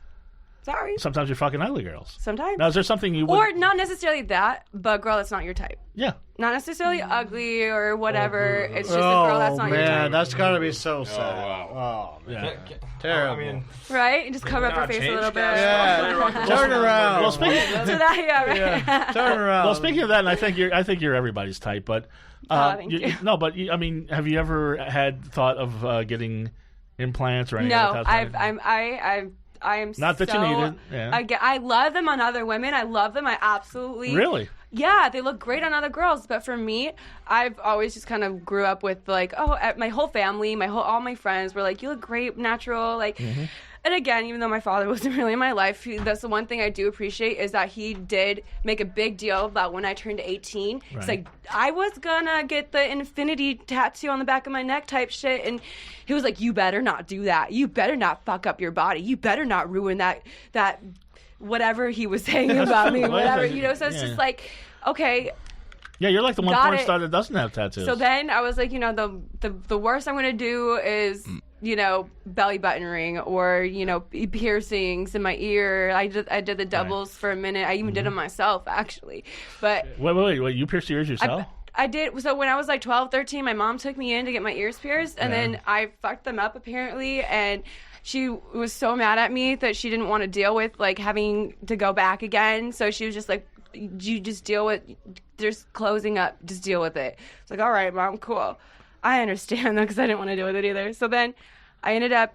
Sorry. Sometimes you're fucking ugly girls. Sometimes. Now, is there something you would... Or not necessarily that, but girl, that's not your type. Yeah. Not necessarily ugly or whatever. It's just a girl that's not your type. Man, that's gotta be so sad. Oh, yeah. Terrible. I mean, right? Just cover up her face a little bit. Yeah. Turn around. Well, speaking Turn around. Well, speaking of that, and I think you're everybody's type, but thank you. No, but I mean, have you ever had thought of getting implants or anything? No, I am not that you need it. Yeah. I love them on other women. I love them. I absolutely really. Yeah, they look great on other girls. But for me, I've always just kind of grew up with like, my whole family, all my friends were like, you look great, natural, like. Mm-hmm. And again, even though my father wasn't really in my life, that's the one thing I do appreciate is that he did make a big deal about when I turned 18. Right. It's like, I was gonna get the infinity tattoo on the back of my neck type shit. And he was like, you better not do that. You better not fuck up your body. You better not ruin that whatever he was saying about me, whatever, so it's just like, okay. Yeah, you're like the one porn star that doesn't have tattoos. So then I was like, the worst I'm going to do is, belly button ring or, piercings in my ear. I did the doubles for a minute. I even did them myself, actually. But Wait, you pierced your ears yourself? I did. So when I was like 12, 13, my mom took me in to get my ears pierced, and then I fucked them up, apparently, and she was so mad at me that she didn't want to deal with, like, having to go back again. So she was just like, you just deal with, there's closing up, just deal with it. It's like, all right, Mom, cool. I understand, though, because I didn't want to deal with it either. So then I ended up,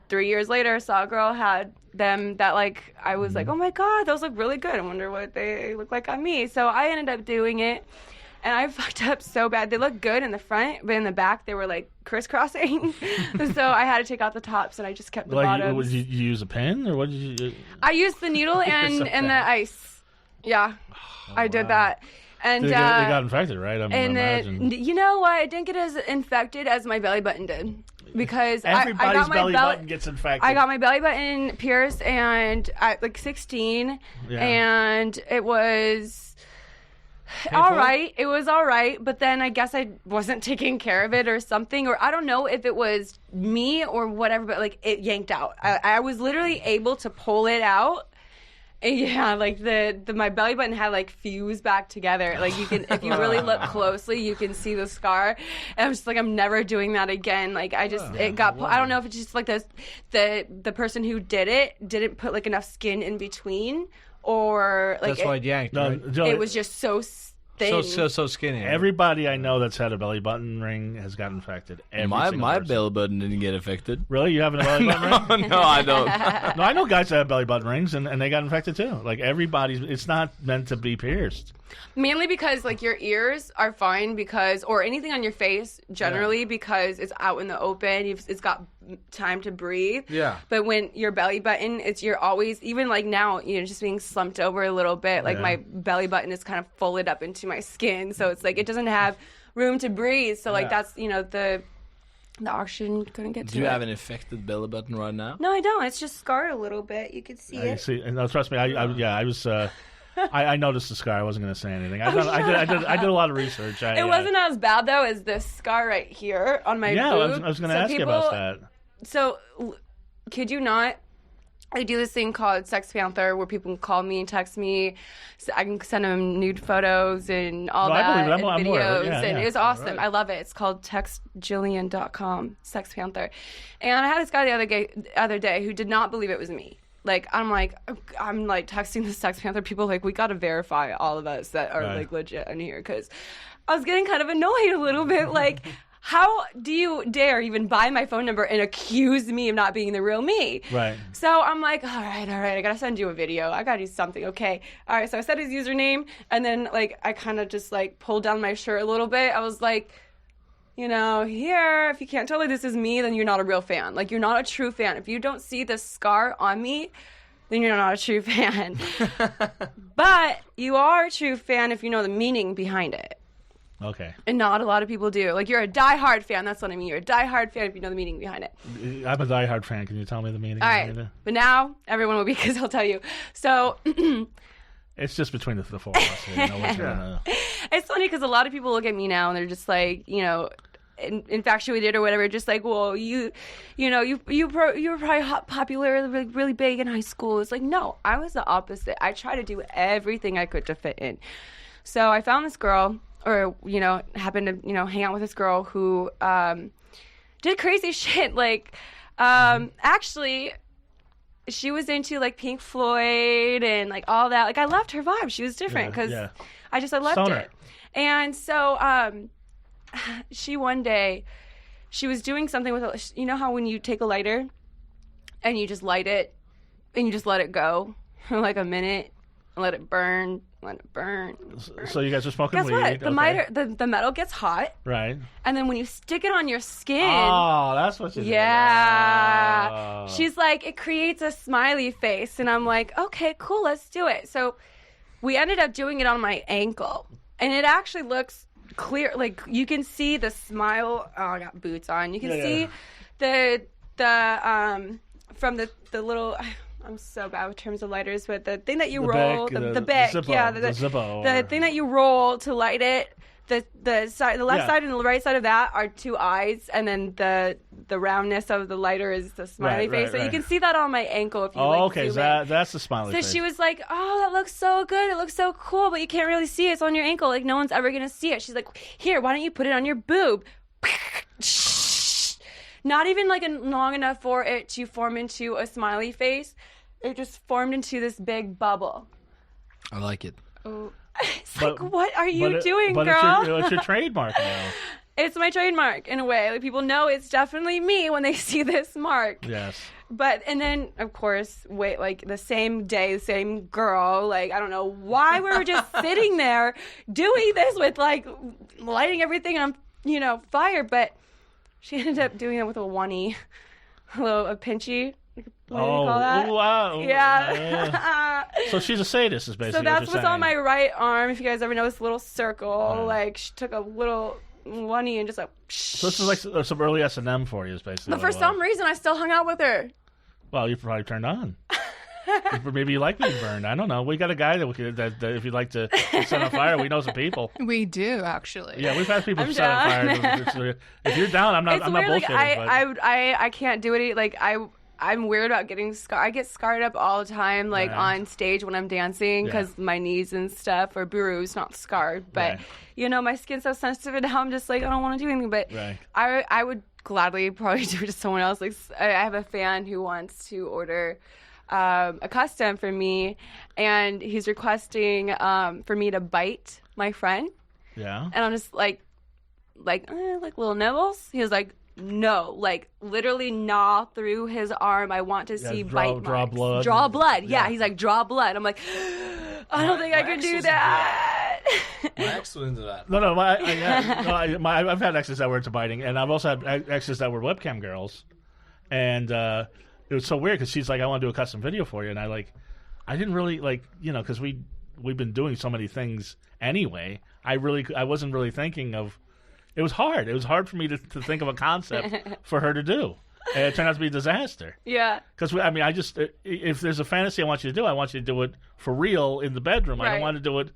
3 years later, saw a girl had them that, like, I was like, oh, my God, those look really good. I wonder what they look like on me. So I ended up doing it, and I fucked up so bad. They look good in the front, but in the back, they were, like, crisscrossing. So I had to take out the tops, and I just kept the bottoms. Did you use a pen, or what did you... I used the needle and the ice. Yeah, I did that. And they got infected, right? Then, you know what? It didn't get as infected as my belly button did. Because everybody's belly button gets infected. I got my belly button pierced and at like 16, and it was all right. It was all right, but then I guess I wasn't taking care of it or something, or I don't know if it was me or whatever, but like it yanked out. I was literally able to pull it out. Yeah, like my belly button had like fused back together. Like you can, if you really look closely, you can see the scar. And I'm just like, I'm never doing that again. Like I don't know if it's just like the person who did it didn't put like enough skin in between, or like that's why it yanked. No, right? Jillian, it was just so thin. So skinny. Everybody I know that's had a belly button ring has got infected. My person. belly button didn't get affected. Really? You have a belly button ring? No, I don't. No, I know guys that have belly button rings and they got infected too. Like everybody's, it's not meant to be pierced. Mainly because like your ears are fine because, or anything on your face generally because it's out in the open. It's got time to breathe. Yeah. But when your belly button, you're always, even like now, just being slumped over a little bit. Like my belly button is kind of folded up into my skin, so it's like it doesn't have room to breathe. So like that's the oxygen couldn't get to it. Do you have an infected belly button right now? No, I don't. It's just scarred a little bit. You can see it. See, no, trust me. I was. I noticed the scar. I wasn't going to say anything. I did a lot of research. It wasn't as bad though as this scar right here on my boob. I was going to ask you about that. So, could you not? I do this thing called Sex Panther where people can call me and text me. So I can send them nude photos and all that, I believe it. and videos, and it was awesome. Right. I love it. It's called textjillian.com, Sex Panther. And I had this guy the other day who did not believe it was me. Like, I'm texting the Sex Panther people, like, we got to verify all of us that are, like, legit in here. Because I was getting kind of annoyed a little bit. Like, how do you dare even buy my phone number and accuse me of not being the real me? Right. So I'm like, all right, I got to send you a video. I got to do something, okay? All right, so I said his username. And then, like, I kind of just, like, pulled down my shirt a little bit. I was like, here, if you can't tell me this is me, then you're not a real fan. Like, you're not a true fan. If you don't see the scar on me, then you're not a true fan. But you are a true fan if you know the meaning behind it. Okay. And not a lot of people do. Like, you're a diehard fan. That's what I mean. You're a diehard fan if you know the meaning behind it. I'm a diehard fan. Can you tell me the meaning? All right. But now, everyone will be, because I'll tell you. So... It's just between the four of us. You know what you're gonna know. It's funny because a lot of people look at me now and they're just like, infatuated or whatever. Just like, well, you were probably popular, really, really big in high school. It's like, no, I was the opposite. I tried to do everything I could to fit in. So I found this girl, or happened to hang out with this girl who did crazy shit. Like, actually. She was into, like, Pink Floyd and, like, all that. Like, I loved her vibe. She was different because I loved it. And so she one day, she was doing something with, how when you take a lighter and you just light it and you just let it go for, like, a minute and let it burn. So you guys are smoking weed. Guess what? The metal gets hot. Right. And then when you stick it on your skin. Oh, that's what you did. Yeah. Oh. She's like, it creates a smiley face. And I'm like, okay, cool, let's do it. So we ended up doing it on my ankle. And it actually looks clear. Like, you can see the smile. Oh, I got boots on. You can see the from the little... I'm so bad with terms of lighters, but the thing that you roll, the bick, Zippo, yeah, the Zippo, the thing that you roll to light it, the left side and the right side of that are two eyes, and then the roundness of the lighter is the smiley face. So you can see that on my ankle if you okay, that's the smiley face. So she was like, "Oh, that looks so good. It looks so cool, but you can't really see it. It's on your ankle. Like, no one's ever gonna see it." She's like, "Here, why don't you put it on your boob?" Not even like long enough for it to form into a smiley face. It just formed into this big bubble. I like it. Oh. It's like, what are you doing, girl? It's your trademark now. It's my trademark in a way. Like, people know it's definitely me when they see this mark. Yes. And then, of course, the same day, the same girl, like, I don't know why we were just sitting there doing this with, like, lighting everything on, fire. But she ended up doing it with a oneie, a pinchy. What do you call that? Wow. Yeah. So she's a sadist, is basically So that's what you're what's on saying. my right arm. If you guys ever know this little circle, like, she took a little oneie and just like... So this is like some early S&M for you, is basically. But for some reason, I still hung out with her. Well, you probably turned on. Maybe you like being burned. I don't know. We got a guy that if you'd like to set on fire, we know some people. We do, actually. Yeah, we've had people set on fire. If you're down, I'm not bullshitting. Like, I can't do it. Like, I'm weird about getting scarred. I get scarred up all the time, like on stage when I'm dancing, because my knees and stuff are bruised, not scarred. But my skin's so sensitive, and now I'm just like, I don't want to do anything. But I would gladly probably do it to someone else. Like, I have a fan who wants to order a custom for me, and he's requesting for me to bite my friend. Yeah. And I'm just like little nibbles. He was like, no, like literally gnaw through his arm. I want to see bite draw marks. blood. Draw blood. Yeah, he's like, draw blood. I'm like, I don't think I can do that. My ex was into that. No, I've had exes that were into biting, and I've also had exes that were webcam girls, and it was so weird because she's like, I want to do a custom video for you, and I didn't really because we've been doing so many things anyway. I wasn't really thinking of. It was hard. It was hard for me to think of a concept for her to do. And it turned out to be a disaster. Yeah. Because, if there's a fantasy I want you to do, I want you to do it for real in the bedroom. Right. I don't want to do it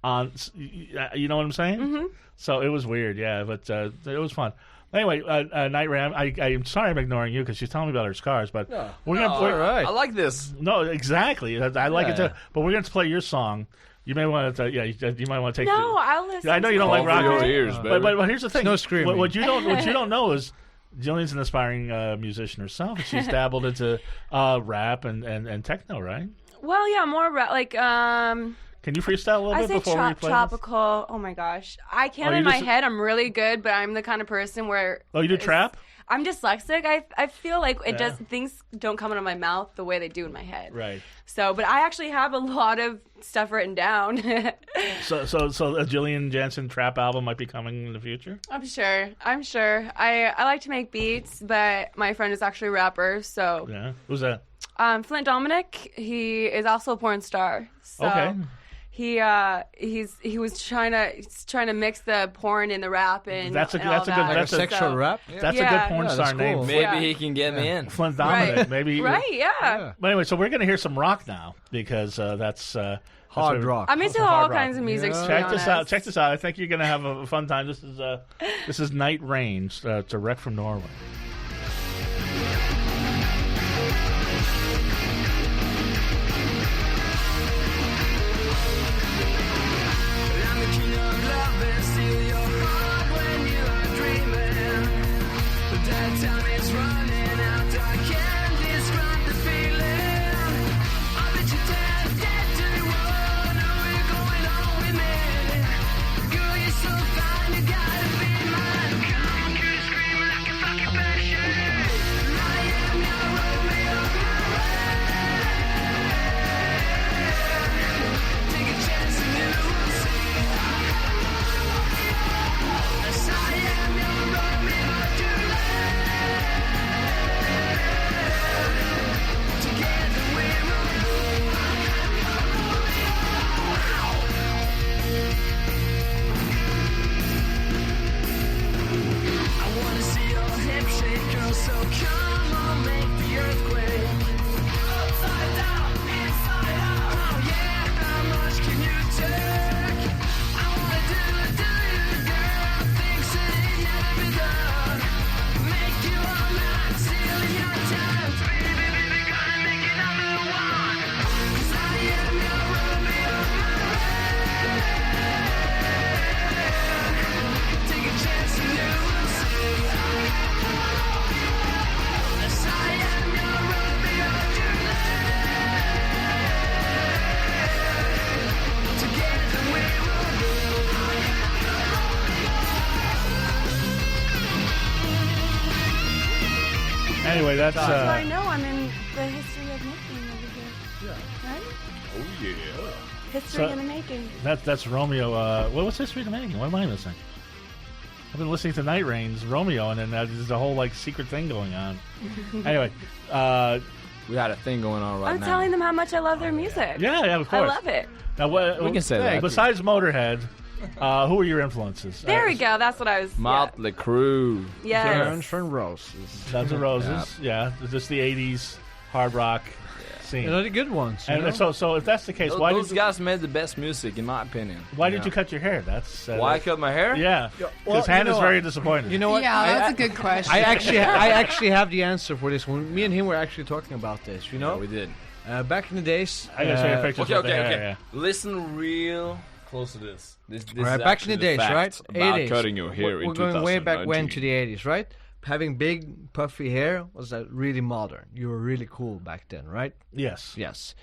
on, you know what I'm saying? Mm-hmm. So it was weird, yeah, but it was fun. Anyway, NiteRain, I'm sorry I'm ignoring you because she's telling me about her scars, but we're right. I like this. No, exactly. I like it too. But we're going to play your song. You may want to, you might want to take. No, I'll listen. I know you don't like rock your ears, baby. but here's the thing. No screaming. What you don't know is Jillian's an aspiring musician herself. And she's dabbled into rap and techno, right? Well, yeah, more like Can you freestyle a little I bit say before we play tropical. Oh my gosh, I can't in my head. I'm really good, but I'm the kind of person where. Oh, you do trap? I'm dyslexic. I feel like things don't come out of my mouth the way they do in my head. Right. So, but I actually have a lot of stuff written down. So a Jillian Janson trap album might be coming in the future? I'm sure. I like to make beats, but my friend is actually a rapper, so. Yeah. Who's that? Flint Dominic. He is also a porn star. So Okay. He was trying to mix the porn and the rap and That's a and good- all that's a good- that. Like a sexual rap? That's a Yeah. good porn Yeah, star that's name. cool. Maybe Yeah. he can get me in. Flint Dominic. Right. Maybe. Right, yeah. But anyway, so we're going to hear some rock now because that's Hard rock. I'm into hard all rock. kinds of music. Yeah. To Check be this out. honest. Check this out. I think you're going to have a fun time. This is NiteRain, direct from Norway. Anyway, that's. So I know I'm in the history of making over here. Yeah. Right? Oh yeah. History in the making. That's Romeo. What's history to making? What am I missing? I've been listening to NiteRain's Romeo, and then there's a whole secret thing going on. Anyway, We had a thing going on right now. I'm telling them how much I love their music. yeah, of course. I love it. Now, We can say that. Besides Motorhead, who are your influences? There we go. That's what I was. Motley Crue. Yeah. Guns N' Roses. Guns N' Roses. Yeah, just the '80s hard rock scene. You know, the good ones. you know? And so if that's the case, why Those did guys made the best music, in my opinion. why did you cut your hair? That's Why I cut my hair? Yeah, well, because you Hannah's know very what? disappointed. You know what? Yeah, that's a good question. I actually have the answer for this one. Me and him were actually talking about this. You know, we did. back in the days. I gotta show you pictures. Okay, with the okay, hair, okay. yeah. Listen real close to this. This All right, is back in the actually days, facts right? about 80s. cutting your hair We're in going way back when 2019. to the 80s, right? Having big puffy hair was really modern. You were really cool back then, right? Yes. Yes.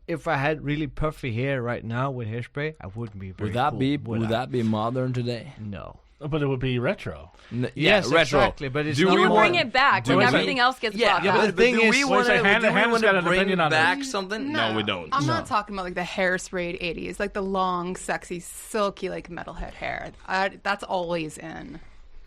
if I had really puffy hair right now with hairspray, I wouldn't be very Would that cool, would that be modern today? No. But it would be retro. Yes, retro. exactly. But it's You not bring it back when everything else gets blocked out. but the thing is, we want Hannah's got to an bring opinion on back this. something? No, we don't. I'm not talking about like the hairsprayed 80s, like the long, sexy, silky, like metalhead hair. That's always in.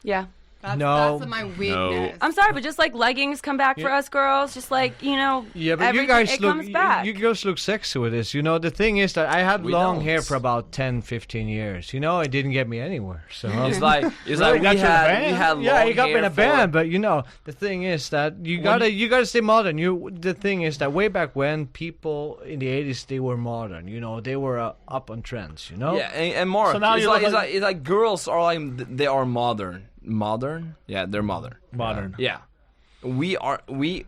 Yeah. That's my weakness. I'm sorry, but just like leggings come back for us girls, just like, you know, Yeah, but you everything, guys it look, comes back. you girls look sexy with this. You know, the thing is that I had We long don't. hair for about 10, 15 years. You know, it didn't get me anywhere. So It's like we got you in a band? had long yeah, you got me in hair a band, but you know, the thing is that you gotta stay modern. The thing is that way back when, people in the 80s, they were modern. You know, they were up on trends. You know. Yeah, and Mark, So now it's, you like, look it's like girls are like they are modern. Modern? Yeah, they're modern. Modern. Yeah, we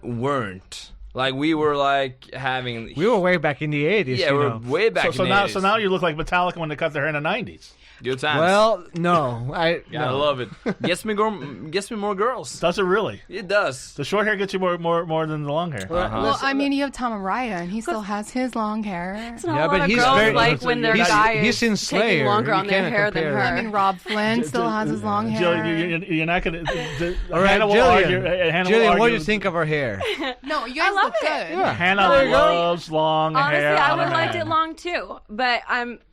weren't. Like we were like having. We were way back in the 80s. Yeah, you we're know. way back. So in now, the 80s. so now you look like Metallica when they cut their hair in the 90s. Good times. Well, no, I love it. Gets me more girls. Does it really? It does. The short hair gets you more than the long hair. Well, I mean, you have Tom Araya, and he still has his long hair. It's not Yeah, a but lot of he's girls very- like when their he's- guy he's in is Slayer. taking longer You on their can't hair than compare. her. I mean, Rob Flynn still has his long hair. Jillian, you're not going to... All right, Hannah will argue. Jillian, what do you think of our hair? No, you guys love look it. good. Yeah. Hannah loves long Honestly, hair. I on would her have liked head. it long too. But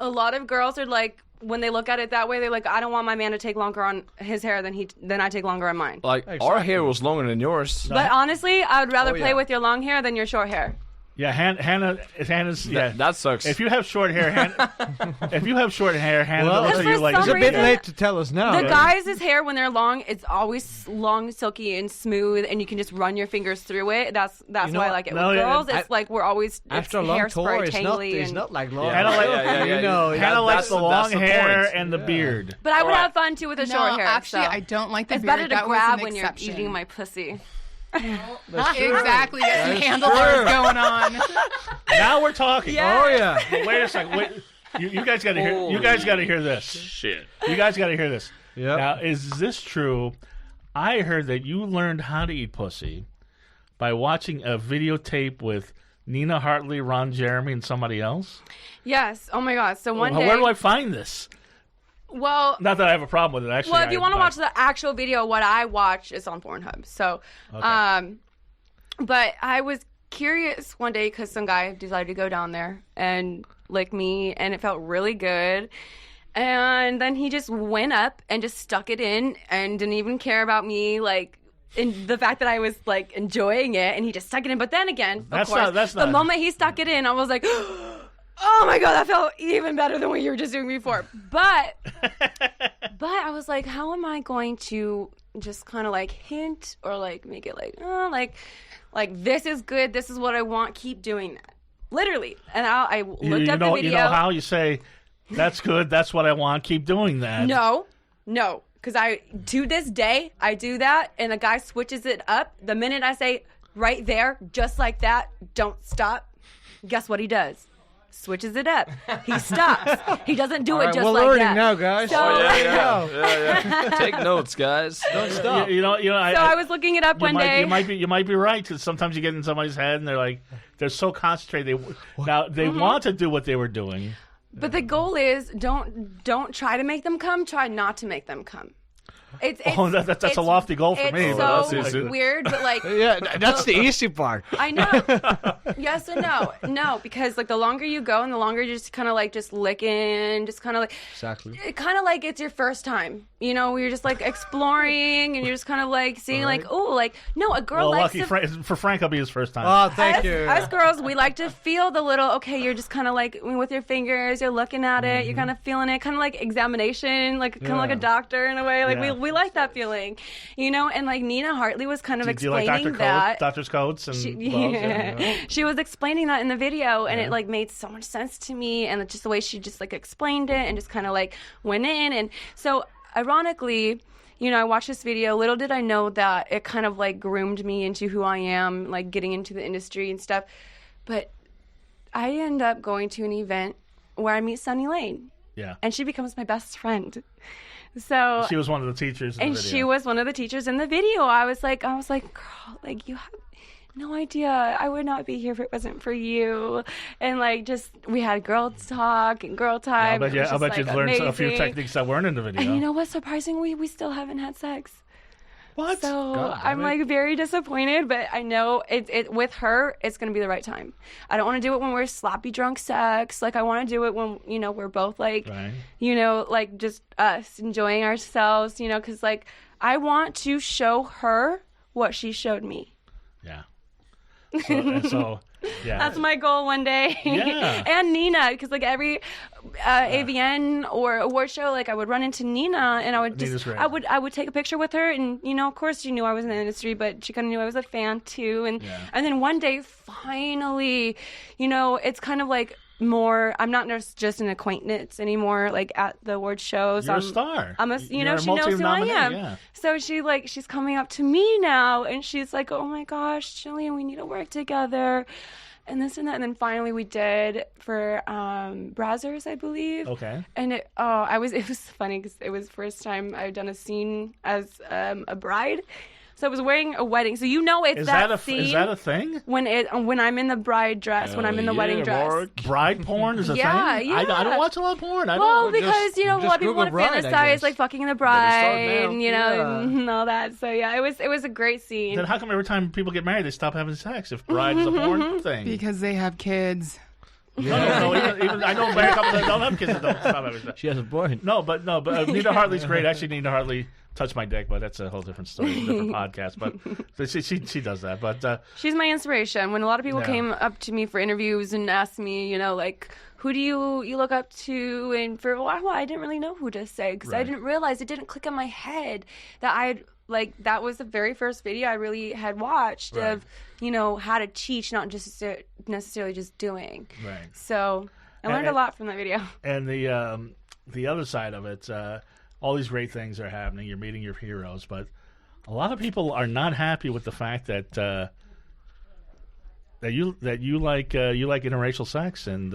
a lot of girls are like, when they look at it that way, they're like, I don't want my man to take longer on his hair than I take longer on mine. Like our hair was longer than yours. But honestly, I would rather play yeah. with your long hair than your short hair. Yeah, Hannah's... Yeah. That sucks. If you have short hair, Hannah Well, looks for at you like... some It's a bit reason- late to tell us now. The guys' hair, when they're long, it's always long, silky, and smooth, and you can just run your fingers through it. That's You know why I what? like it. No, With yeah, girls, it's like we're always After a it's long hairspray, tour, tangly, it's and not like long. Hannah like- you know, Hannah likes that's the the- long that's the hair point. and the beard. But I would Alright. have fun too with the No, short hair. actually, so. I don't like the It's beard. better to That was grab an when you're exception. eating my pussy. Exactly. Got some handlebars going on. Now we're talking. Yeah. Oh yeah. Wait a second. Wait. You guys got to hear. You guys got to hear this. Shit. You guys got to hear this. Yeah. Now, is this true? I heard that you learned how to eat pussy by watching a videotape with Nina Hartley, Ron Jeremy, and somebody else. Yes. Oh my God. So one day. Where do I find this? Well, Not that I have a problem with it. Actually, well, if you want to watch the actual video, what I watch is on Pornhub. So, but I was curious one day because some guy decided to go down there and lick me, and it felt really good. And then he just went up and just stuck it in and didn't even care about me, like, in the fact that I was like enjoying it, and he just stuck it in. But then again, of That's course, not- that's the not- moment he stuck it in, I was like, oh my God, that felt even better than what you were just doing before. But I was like, how am I going to just kind of like hint or like make it like, oh, like this is good, this is what I want, keep doing that. Literally. And I looked up the video. You know how you say, that's good, that's what I want, keep doing that. No. Because to this day, I do that, and the guy switches it up. The minute I say, right there, just like that, don't stop, guess what he does? Switches it up. He stops. He doesn't do it just we're like learning that. now, guys. So, Yeah. Take notes, guys. Don't stop. You know. I was looking it up one day. You might be right, because sometimes you get in somebody's head and they're so concentrated. They Mm-hmm. want to do what they were doing. But the goal is don't try to make them come. Try not to make them come. It's That's a lofty goal for me. It's but so that's easy. weird, but like Yeah, that's the easy part. I know. Yes and no, because like the longer you go and the longer you just kind of like just licking, just kind of like Exactly. it kind of like it's your first time. You know, you're just like exploring and you're just kind of like seeing like, oh, like no, a girl Well, likes lucky to. for Frank, will be his first time. Oh, thank Us, you. us girls, we like to feel the little, okay, you're just kind of like with your fingers, you're looking at it, you're kind of feeling it, kind of like examination, like kind of like a doctor in a way. Like Yeah. we like that feeling, you know. And like Nina Hartley was kind of do you like explaining Dr. that. Doctor's coats and gloves? Yeah. She was explaining that in the video, and it like made so much sense to me, and just the way she just like explained it and just kind of like went in. And so ironically, you know, I watched this video. Little did I know that it kind of like groomed me into who I am, like getting into the industry and stuff. But I end up going to an event where I meet Sunny Lane, Yeah. and she becomes my best friend. So She was one of the teachers in and the video. she was one of the teachers in the video. I was like, girl, like you have no idea. I would not be here if it wasn't for you. And like, just we had girl talk and girl time. I bet you learned a few techniques that weren't in the video. And you know what's surprising? We still haven't had sex. What? So I'm like very disappointed, but I know it with her, it's gonna be the right time. I don't want to do it when we're sloppy drunk sex. Like I want to do it when we're both like, like just us enjoying ourselves. Because like I want to show her what she showed me. Yeah. So yeah, that's my goal one day. Yeah. And Nina, because like every AVN or award show, like I would run into Nina, and I would take a picture with her, and of course she knew I was in the industry, but she kind of knew I was a fan too, and then one day finally, it's kind of like more. I'm not just an acquaintance anymore. Like at the award shows, you're a star. I'm a, she knows who I am. Yeah. So she's coming up to me now, and she's like, "Oh my gosh, Jillian, we need to work together." And this and that, and then finally we did for Brazzers, I believe. Okay. And it was funny because it was the first time I've done a scene as a bride. So I was wearing a wedding. So it's that scene. Is that a thing? When I'm in the bride dress, when I'm in the wedding dress. Mark. Bride porn is a thing? Yeah. I don't watch a lot of porn. Because a lot of people want to fantasize like fucking the bride, and all that. So yeah, it was a great scene. Then how come every time people get married they stop having sex if bride is a porn thing? Because they have kids. Yeah. No, even I know married couples that don't have kids that don't stop having sex. She has a boy. No, but Nina Hartley's great. Actually, Nina Hartley touched my dick, but that's a whole different story, different podcast. But she does that. But she's my inspiration. When a lot of people came up to me for interviews and asked me, like, who do you look up to? And for a while, I didn't really know who to say because I didn't realize it didn't click in my head that that was the very first video I really had watched of, how to teach, not just necessarily just doing. Right. So I learned a lot from that video. And the other side of it, all these great things are happening. You're meeting your heroes, but a lot of people are not happy with the fact that you like interracial sex, and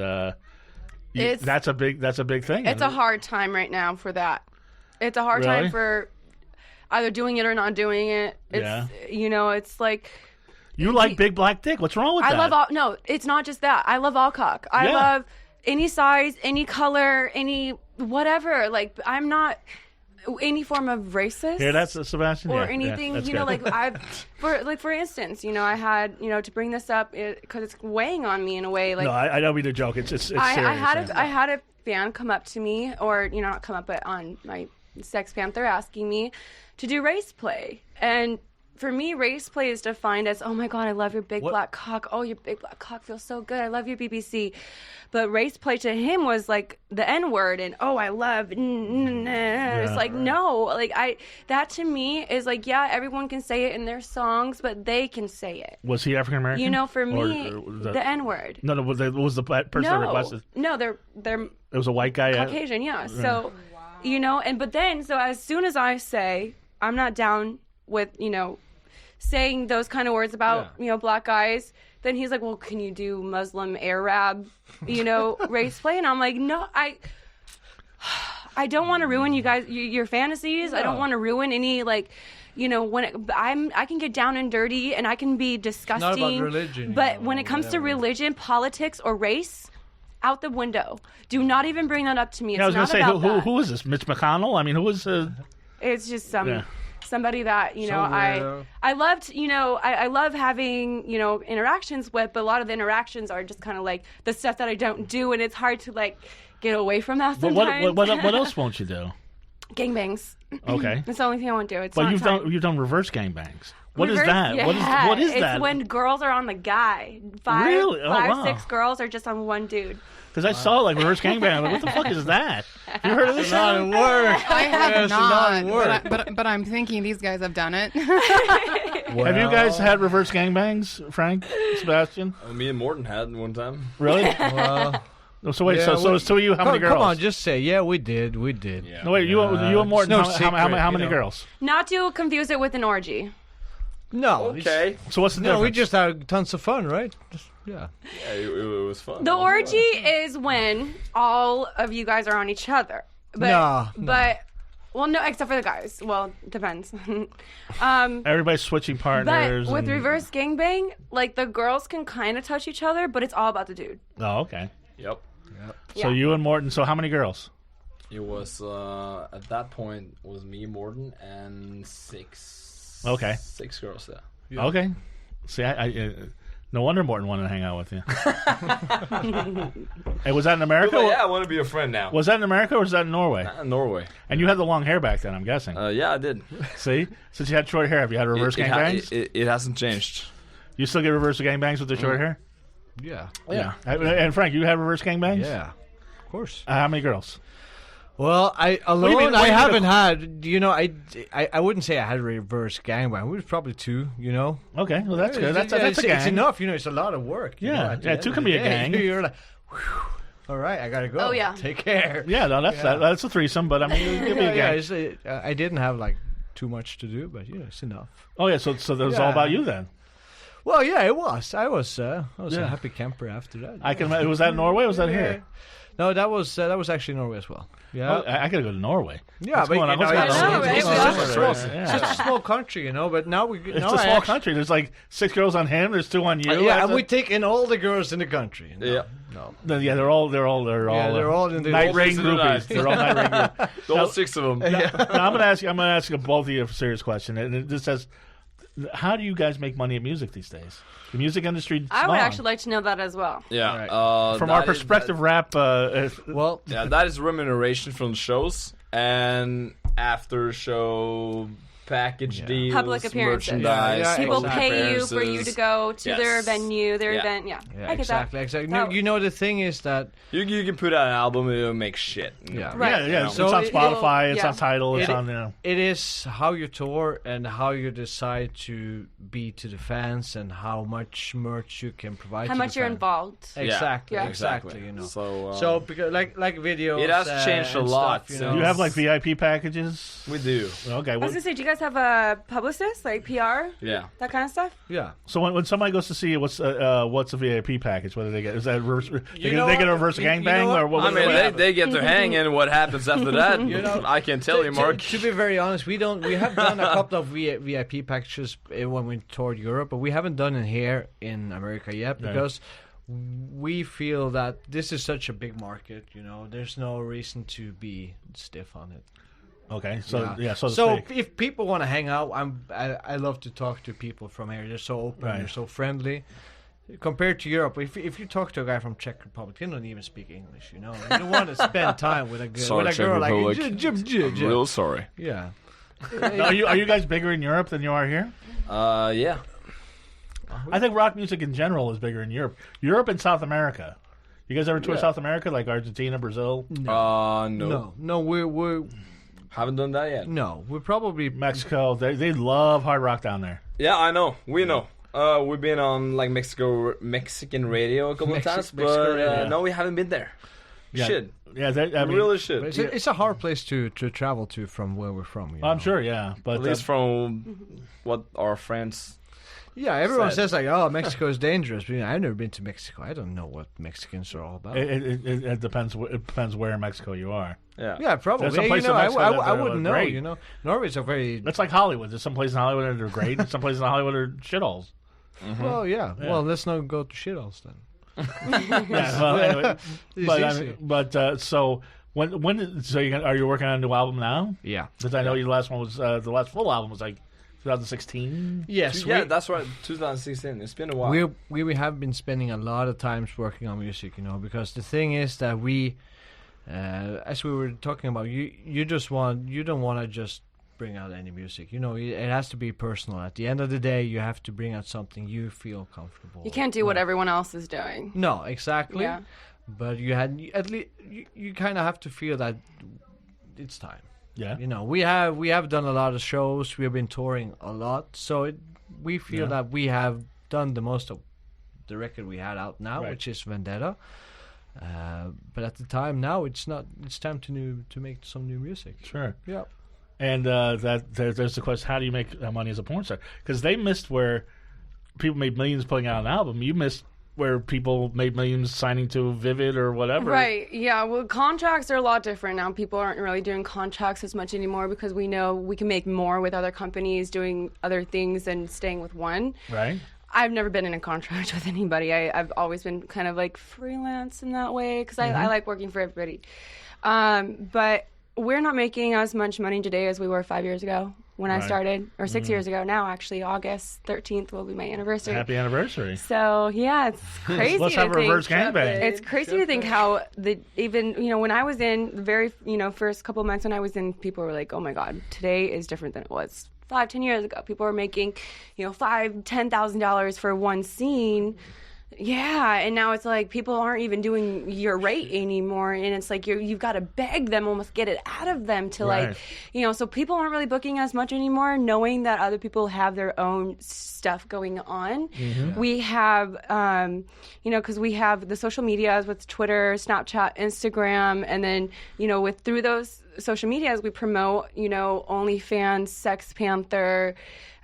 that's a big thing. It's a hard time right now for that. It's a hard time for either doing it or not doing it. It's it's like you like big black dick. What's wrong with that? I love no, it's not just that. I love all cock. I love any size, any color, any whatever. Like I'm not any form of racist. Yeah, that's Sebastian. Or anything, like for instance, I had, to bring this up because it's weighing on me in a way. Like, no, I don't mean a joke. It's serious. I had a fan come up to me, or not come up, but on my Sex Panther asking me to do race play, and for me, race play is defined as, oh my God, I love your big black cock. Oh, your big black cock feels so good. I love your BBC. But race play to him was like the N word and, oh, I love. It's like, no. Like, that to me is like, yeah, everyone can say it in their songs, but they can say it. Was he African American? For me, the N word. No, was the person that requested? No, they're. It was a white guy. Caucasian, yeah. So, but then, so as soon as I say, I'm not down with, saying those kind of words about, black guys, then he's like, well, can you do Muslim Arab, race play? And I'm like, no, I don't want to ruin you guys, your fantasies. No. I don't want to ruin any, like, when I can get down and dirty and I can be disgusting. It's not about religion. But when it comes to religion, politics, or race, out the window. Do not even bring that up to me. It's I was going to say, who is this? Mitch McConnell? I mean, who is... It's just somebody that, I loved, I love having, interactions with, but a lot of the interactions are just kind of like the stuff that I don't do, and it's hard to, like, get away from that sometimes. What else won't you do? Gangbangs. Okay. That's the only thing I won't do. It's but you've done reverse gangbangs. What is that? Yeah. What is that? It's when girls are on the guy. Five, 6 girls are just on one dude. Because I saw like reverse gangbang. I'm like, what the fuck is that? You heard of this? It's not in work. I have not. But I'm thinking these guys have done it. Well, have you guys had reverse gangbangs, Frank, Sebastian? Me and Morton had one time. Really? Well. So wait, so it's two of you. How many girls? Come on, just say, yeah, we did. Yeah. No, wait, you and Morton. How many girls? Not to confuse it with an orgy. No. Okay. So what's the difference? We just had tons of fun, right? Yeah, it was fun. The orgy is when all of you guys are on each other. But Well, no, except for the guys. Well, depends. Everybody's switching partners. But with reverse gangbang, like the girls can kind of touch each other, but it's all about the dude. Oh, okay. Yep. So you and Morton. So how many girls? It was at that point was me, Morton, and six. Okay. 6 girls. Yeah. Okay. See, I no wonder Morton wanted to hang out with you. Hey, was that in America? But yeah, I want to be a friend now. Was that in America or was that in Norway? Norway. And you had the long hair back then, I'm guessing. Yeah, I did. See? Since you had short hair, have you had reverse gangbangs? It hasn't changed. You still get reverse gangbangs with the short hair? Yeah. Yeah. And Frank, you have reverse gangbangs? Yeah. Of course. How many girls? Well, I haven't had. I wouldn't say I had a reverse gangbang. We was probably 2. Okay, well that's good. That's a gang. It's enough. It's a lot of work. Yeah, 2 can be a gang. You're like, whew, all right, I gotta go. Oh yeah, take care. Yeah, no, that's a threesome. But I mean, it could be a gang. I didn't have like too much to do, but it's enough. Oh yeah, so that was all about you then. Well, yeah, it was. I was a happy camper after that. Was that in Norway or was that here? No, that was actually Norway as well. Yeah, I gotta go to Norway. Yeah, but it's a small country, But now it's a small country. There's like 6 girls on him. There's 2 on you. Yeah, and we take in all the girls in the country. Yeah, yeah, they're all in the NiteRain groupies. They're all NiteRain groupies. All 6 of them. Now, I'm gonna ask you both of you a serious question, and this says, how do you guys make money at music these days? The music industry. I would actually like to know that as well. Yeah. Right. From our perspective, rap. That is remuneration from shows and after show package deals, public appearances. Merchandise. People pay you for you to go to their venue, their event. Yeah, I get that. Exactly. The thing is that you can put out an album and it'll make shit. Yeah. Right. Yeah. So it's on Spotify. It's on Tidal. It's on. It is how you tour and how you decide to be to the fans and how much merch you can provide. How much you're involved. Exactly. So because like videos. It has changed a lot. You have like VIP packages. We do. Okay. I was gonna say, do you guys have a publicist, like PR? Yeah. That kind of stuff? Yeah. So when somebody goes to see you, what's a VIP package? What do they get? Is that they get a reverse gangbang or what? I mean, they get to hang, and what happens after that? I can tell you, Mark. To be very honest, we have done a couple of VIP packages when we toured Europe, but we haven't done it here in America yet because we feel that this is such a big market. There's no reason to be stiff on it. Okay, so so if people want to hang out, I love to talk to people from here. They're so open, they're so friendly. Compared to Europe, if you talk to a guy from Czech Republic, he don't even speak English. You don't want to spend time with a girl like Real sorry. Yeah. Are you guys bigger in Europe than you are here? Yeah. I think rock music in general is bigger in Europe. Europe and South America. You guys ever tour South America, like Argentina, Brazil? No, we haven't done that yet. No, we're probably Mexico. They love hard rock down there. Yeah, I know. We know. We've been on like Mexican radio a couple of times, but no, we haven't been there. Yeah. Should. Yeah, I mean, really should. It's a hard place to travel to from where we're from. I'm sure, yeah, but at least from what our friends. Yeah, everyone says like, "Oh, Mexico is dangerous." But, I've never been to Mexico. I don't know what Mexicans are all about. It depends. It depends where in Mexico you are. Yeah, probably. There's some places in Mexico I wouldn't know. Great. Norway's a very. That's like Hollywood. There's some places in Hollywood that are great, and some places in Hollywood are shitholes. Mm-hmm. Well, yeah. Well, let's not go to shitholes then. Anyway, so when are you working on a new album now? Yeah, because I know your last one was the last full album was like 2016. Yes, that's right, 2016. It's been a while. We have been spending a lot of times working on music, because the thing is that we, as we were talking about, you don't want to just bring out any music. It has to be personal. At the end of the day, you have to bring out something you feel comfortable. You can't do what everyone else is doing. No, exactly. Yeah. But you kind of have to feel that it's time. Yeah. We have done a lot of shows. We have been touring a lot, so we feel that we have done the most of the record we had out now, which is Vendetta. But at the time now, it's time to make some new music. Sure. Yeah. And there's the question: how do you make money as a porn star? Because they missed where people made millions putting out an album. You missed where people made millions signing to Vivid or whatever. Right. Yeah. Well, contracts are a lot different now. People aren't really doing contracts as much anymore because we know we can make more with other companies doing other things than staying with one. Right. I've never been in a contract with anybody. I've always been kind of like freelance in that way because I like working for everybody. But we're not making as much money today as we were 5 years ago when I started, or 6 years ago now, actually. August 13th will be my anniversary. Happy anniversary. So, yeah, it's crazy Let's have a reverse gangbang. It's crazy to think how when I was in the very, first couple of months when I was in, people were like, oh my God, today is different than it was 5-10 years ago. People were making, $5,000-$10,000 for one scene. Yeah, and now it's like people aren't even doing your rate anymore, and it's like you've got to beg them, almost get it out of them to so people aren't really booking as much anymore, knowing that other people have their own stuff going on. We have, because we have the social medias with Twitter, Snapchat, Instagram, and then, through those social medias, we promote, OnlyFans, Sex Panther,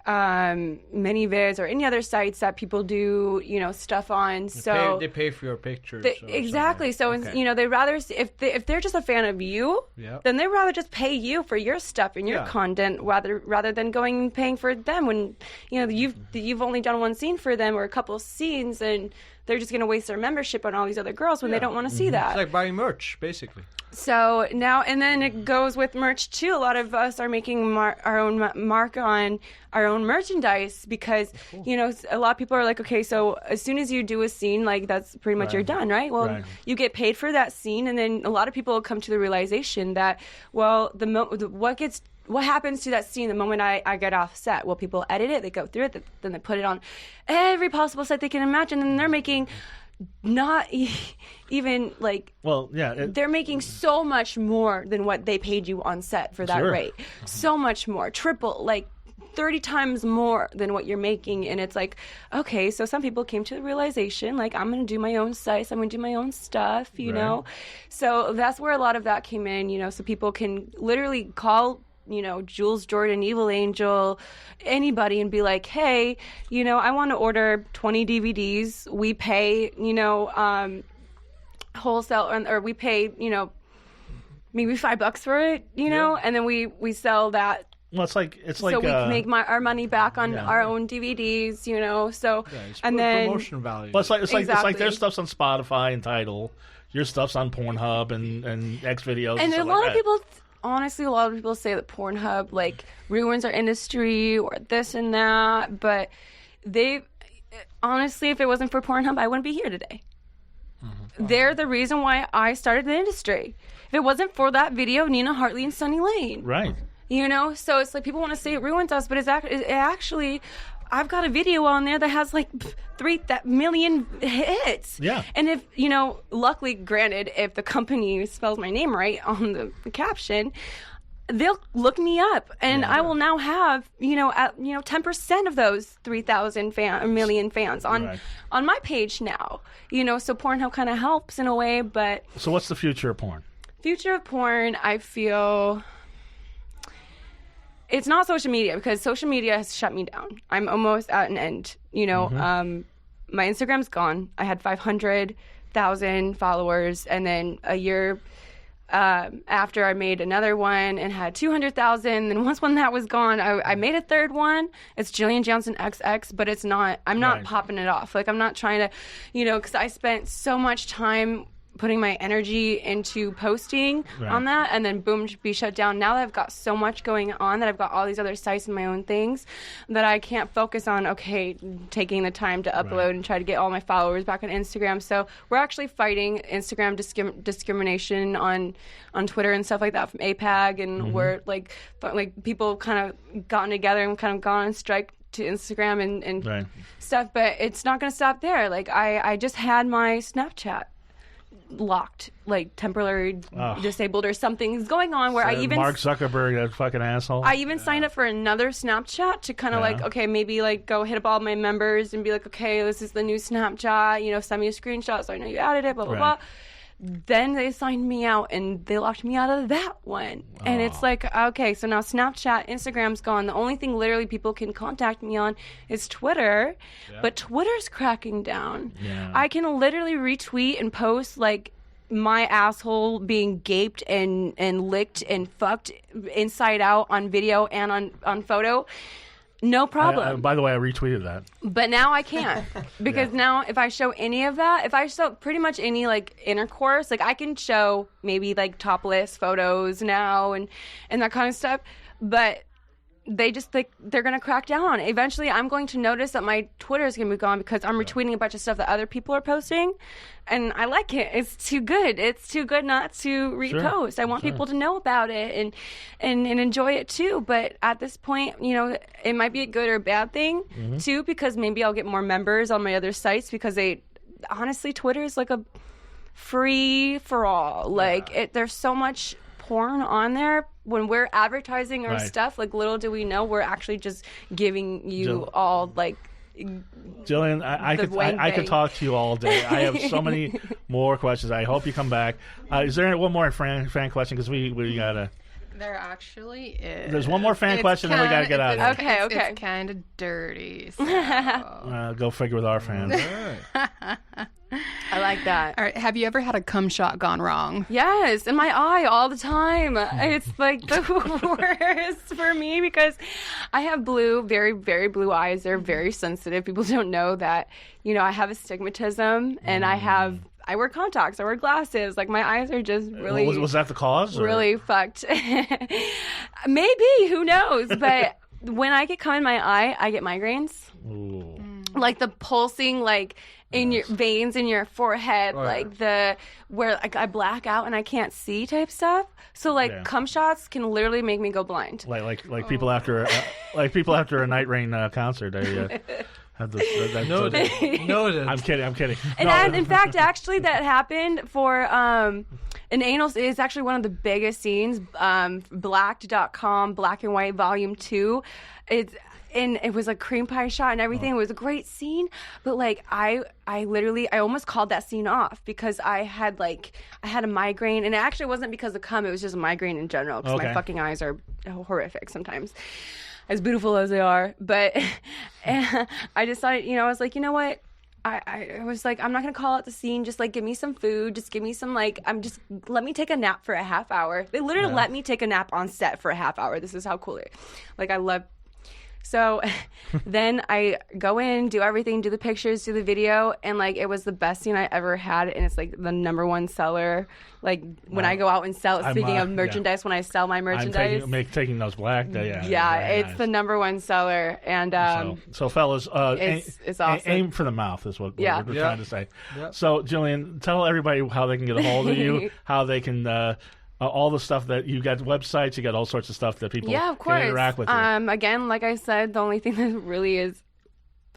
ManyVids or any other sites that people do, stuff on. They pay for your pictures. Exactly. So, they rather, if they're just a fan of you, then they rather just pay you for your stuff and your content rather than going and paying for them when, you've only done one scene for them or a couple of scenes, and they're just going to waste their membership on all these other girls when they don't want to see that. It's like buying merch, basically. So now, and then it goes with merch too. A lot of us are making our own mark on our own merchandise because, a lot of people are like, okay, so as soon as you do a scene, like that's pretty much you're done, right? Well, you get paid for that scene. And then a lot of people come to the realization that, well, what happens to that scene the moment I get off set? Well, people edit it, they go through it, then they put it on every possible set they can imagine, and they're making not even like they're making so much more than what they paid you on set for that rate. So much more, triple, like 30 times more than what you're making. And it's like, okay, so some people came to the realization, like, I'm going to do my own sites, I'm going to do my own stuff, you know? So that's where a lot of that came in, so people can literally call Jules Jordan, Evil Angel, anybody, and be like, hey, I want to order 20 DVDs. We pay, wholesale, or we pay, maybe $5 for it, and then we sell that. Well, it's like so we can make our money back on our own DVDs, So and then promotion value. Well, it's like their stuff's on Spotify and Tidal, your stuff's on Pornhub and X videos, and a lot of people. Honestly, a lot of people say that Pornhub ruins our industry or this and that, but honestly, if it wasn't for Pornhub, I wouldn't be here today. They're the reason why I started the industry. If it wasn't for that video of Nina Hartley and Sunny Lane, right? So it's like people want to say it ruins us, but it actually. I've got a video on there that has 3 million hits. Yeah. And if, luckily, granted, if the company spells my name right on the caption, they'll look me up, and I will now have, 10% of those 3,000 million fans on my page now. So Pornhub kind of helps in a way, but. So what's the future of porn? Future of porn, I feel. It's not social media because social media has shut me down. I'm almost at an end. My Instagram's gone. I had 500,000 followers, and then a year after I made another one and had 200,000. And once when that was gone, I made a third one. It's Jillian Janson XX, but it's not. I'm not popping it off. I'm not trying to, because I spent so much time putting my energy into posting on that, and then boom, be shut down. Now that I've got so much going on, that I've got all these other sites and my own things, that I can't focus on, taking the time to upload and try to get all my followers back on Instagram. So we're actually fighting Instagram discrimination on Twitter and stuff like that from APAG, and we're like people kind of gotten together and kind of gone on strike to Instagram and stuff, but it's not going to stop there. I just had my Snapchat locked, temporary disabled or something's going on where I even Mark Zuckerberg, that fucking asshole. I even signed up for another Snapchat to kind of maybe go hit up all my members and be like, okay, this is the new Snapchat, send me a screenshot so I know you added it, blah blah blah. Then they signed me out and they locked me out of that one. And it's like, okay, so now Snapchat, Instagram's gone. The only thing literally people can contact me on is Twitter. Yeah. But Twitter's cracking down. Yeah. I can literally retweet and post like my asshole being gaped and licked and fucked inside out on video and on photo. No problem. By the way, I retweeted that. But now I can't. Because now if I show any of that, if I show pretty much any like intercourse, like I can show maybe like topless photos now and that kind of stuff. But they just like they're gonna crack down on it. Eventually I'm going to notice that my Twitter is gonna be gone because I'm retweeting a bunch of stuff that other people are posting, and I like it. It's too good. It's too good not to repost. Sure. I want people to know about it and enjoy it too. But at this point, you know, it might be a good or a bad thing too, because maybe I'll get more members on my other sites because honestly Twitter is like a free for all. Like there's so much porn on there. When we're advertising our stuff, like little do we know we're actually just giving you all like. Jillian, I could talk to you all day. I have so many more questions. I hope you come back. Is there one more fan question? Because we gotta. There actually is. There's one more fan question, then we gotta get out of here. Okay. It's kind of dirty. So. Go figure with our fans. I like that. All right. Have you ever had a cum shot gone wrong? Yes, in my eye all the time. It's like the worst for me because I have very, very blue eyes. They're very sensitive. People don't know that, you know, I have astigmatism and I wear contacts. I wear glasses. Like my eyes are just really. Was that the cause? Really fucked. Maybe. Who knows? But when I get cum in my eye, I get migraines. Ooh. Like the pulsing, like in your veins in your forehead, like where like I black out and I can't see type stuff. So like cum shots can literally make me go blind. Like people after a NiteRain concert. Noted. I'm kidding. And in fact, actually, that happened for an anal. It's actually one of the biggest scenes. Blacked.com, Black and White Volume 2. And it was a cream pie shot and everything. It was a great scene, but like I almost called that scene off because I had a migraine, and it actually wasn't because of cum. It was just a migraine in general because my fucking eyes are horrific sometimes, as beautiful as they are. But I decided, you know, I was like, you know what? I was like, I'm not going to call out the scene. Just like, give me some food. Just give me some, let me take a nap for a half hour. They literally let me take a nap on set for a half hour. This is how cool it is. Like, I love. So then I go in, do everything, do the pictures, do the video, and like it was the best scene I ever had, and it's like the #1 seller. Like when I go out and sell, speaking of merchandise, when I sell my merchandise, I'm taking those black. It's nice. The #1 seller, and so fellas, it's awesome. Aim for the mouth is what we're trying to say. Yeah. So Jillian, tell everybody how they can get a hold of you, how they can. All the stuff that you got, websites, you got all sorts of stuff that people can interact with you. Again, like I said, the only thing that really is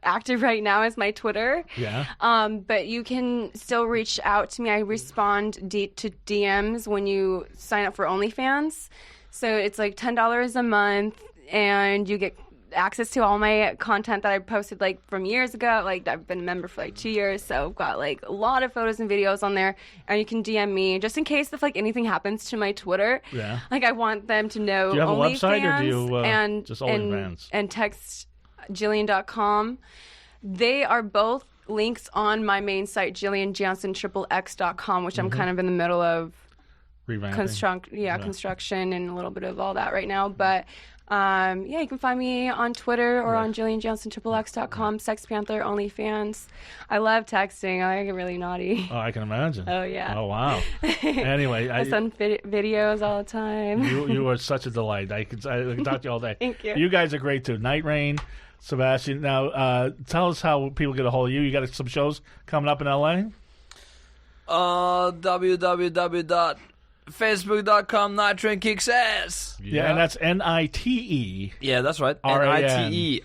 active right now is my Twitter. Yeah. But you can still reach out to me. I respond to DMs when you sign up for OnlyFans. So it's like $10 a month, and you get access to all my content that I posted like from years ago. Like I've been a member for like 2 years, so I've got like a lot of photos and videos on there, and you can DM me just in case if like anything happens to my Twitter. Yeah. Like I want them to know. Do you have a website fans, or do you and just OnlyFans? And text Jillian.com. They are both links on my main site, JillianJanson.xx.com, which I'm kind of in the middle of construction and a little bit of all that right now, but. You can find me on Twitter or on JillianJanson.xx.com, Sex Panther, OnlyFans. I love texting. I get really naughty. Oh, I can imagine. Oh, yeah. Oh, wow. Anyway. I send videos all the time. You are such a delight. I could talk to you all day. Thank you. You guys are great, too. NiteRain, Sebastian. Now, tell us how people get a hold of you. You got some shows coming up in L.A.? Facebook.com NiteRain kicks ass. Yeah, and that's NITE. Yeah, that's right. NITE.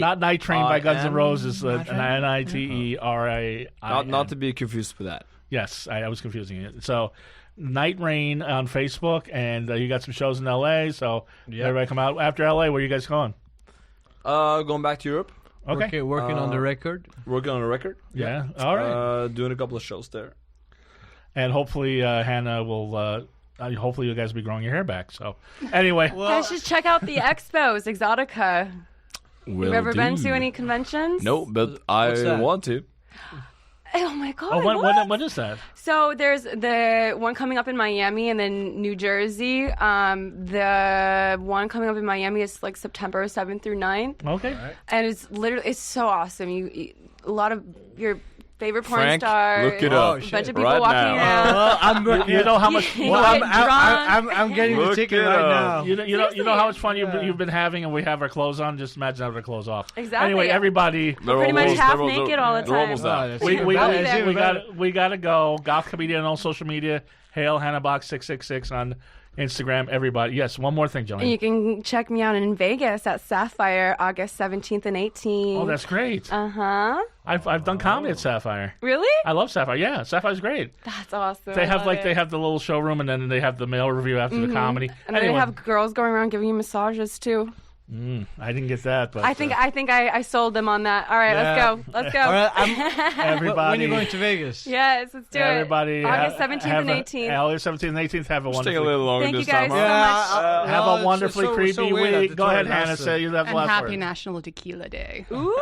Not Night Train by Guns N' Roses. NITERAIN. Not to be confused with that. Yes, I was confusing it. So, NiteRain on Facebook, and you got some shows in LA. So everybody come out after LA. Where are you guys going? Going back to Europe. Okay, working on the record. Working on a record. Yeah. All right. Doing a couple of shows there. and hopefully Hannah will. Hopefully you guys will be growing your hair back. So anyway, you guys should check out the expos, Exotica. You've ever been to any conventions? No, but I want to. Oh my god! Oh, what is that? So there's the one coming up in Miami and then New Jersey. The one coming up in Miami is like September 7th through 9th. Okay. And it's so awesome. You a lot of your favorite porn Frank, stars. look it up. A bunch of people Right walking now. around. You know how much. I'm getting the ticket right now. You know how much fun you've been having, and we have our clothes on. Just imagine having our clothes off. Exactly. Anyway, everybody. We're pretty much half naked all the time. They're almost out. We gotta go. Goth Comedian on social media. Hail HannahBox666 on Instagram. Everybody. Yes. One more thing, Jillian. You can check me out in Vegas at Sapphire, August 17th and 18th. Oh, that's great. I've done comedy at Sapphire. Really? I love Sapphire. Yeah, Sapphire's great. That's awesome. They have they have the little showroom, and then they have the male review after the comedy. And then they have girls going around giving you massages too. I didn't get that, but I think I sold them on that. All right, let's go. All right, everybody. when are you going to Vegas? Yes, let's do everybody, it. August 17th and 18th. August 17th and 18th. Have a Just wonderful. take a little longer Thank this you guys time. so much. Have a wonderfully creepy week. Go ahead, Hannah. Say you have the And last happy word. National Tequila Day. Ooh.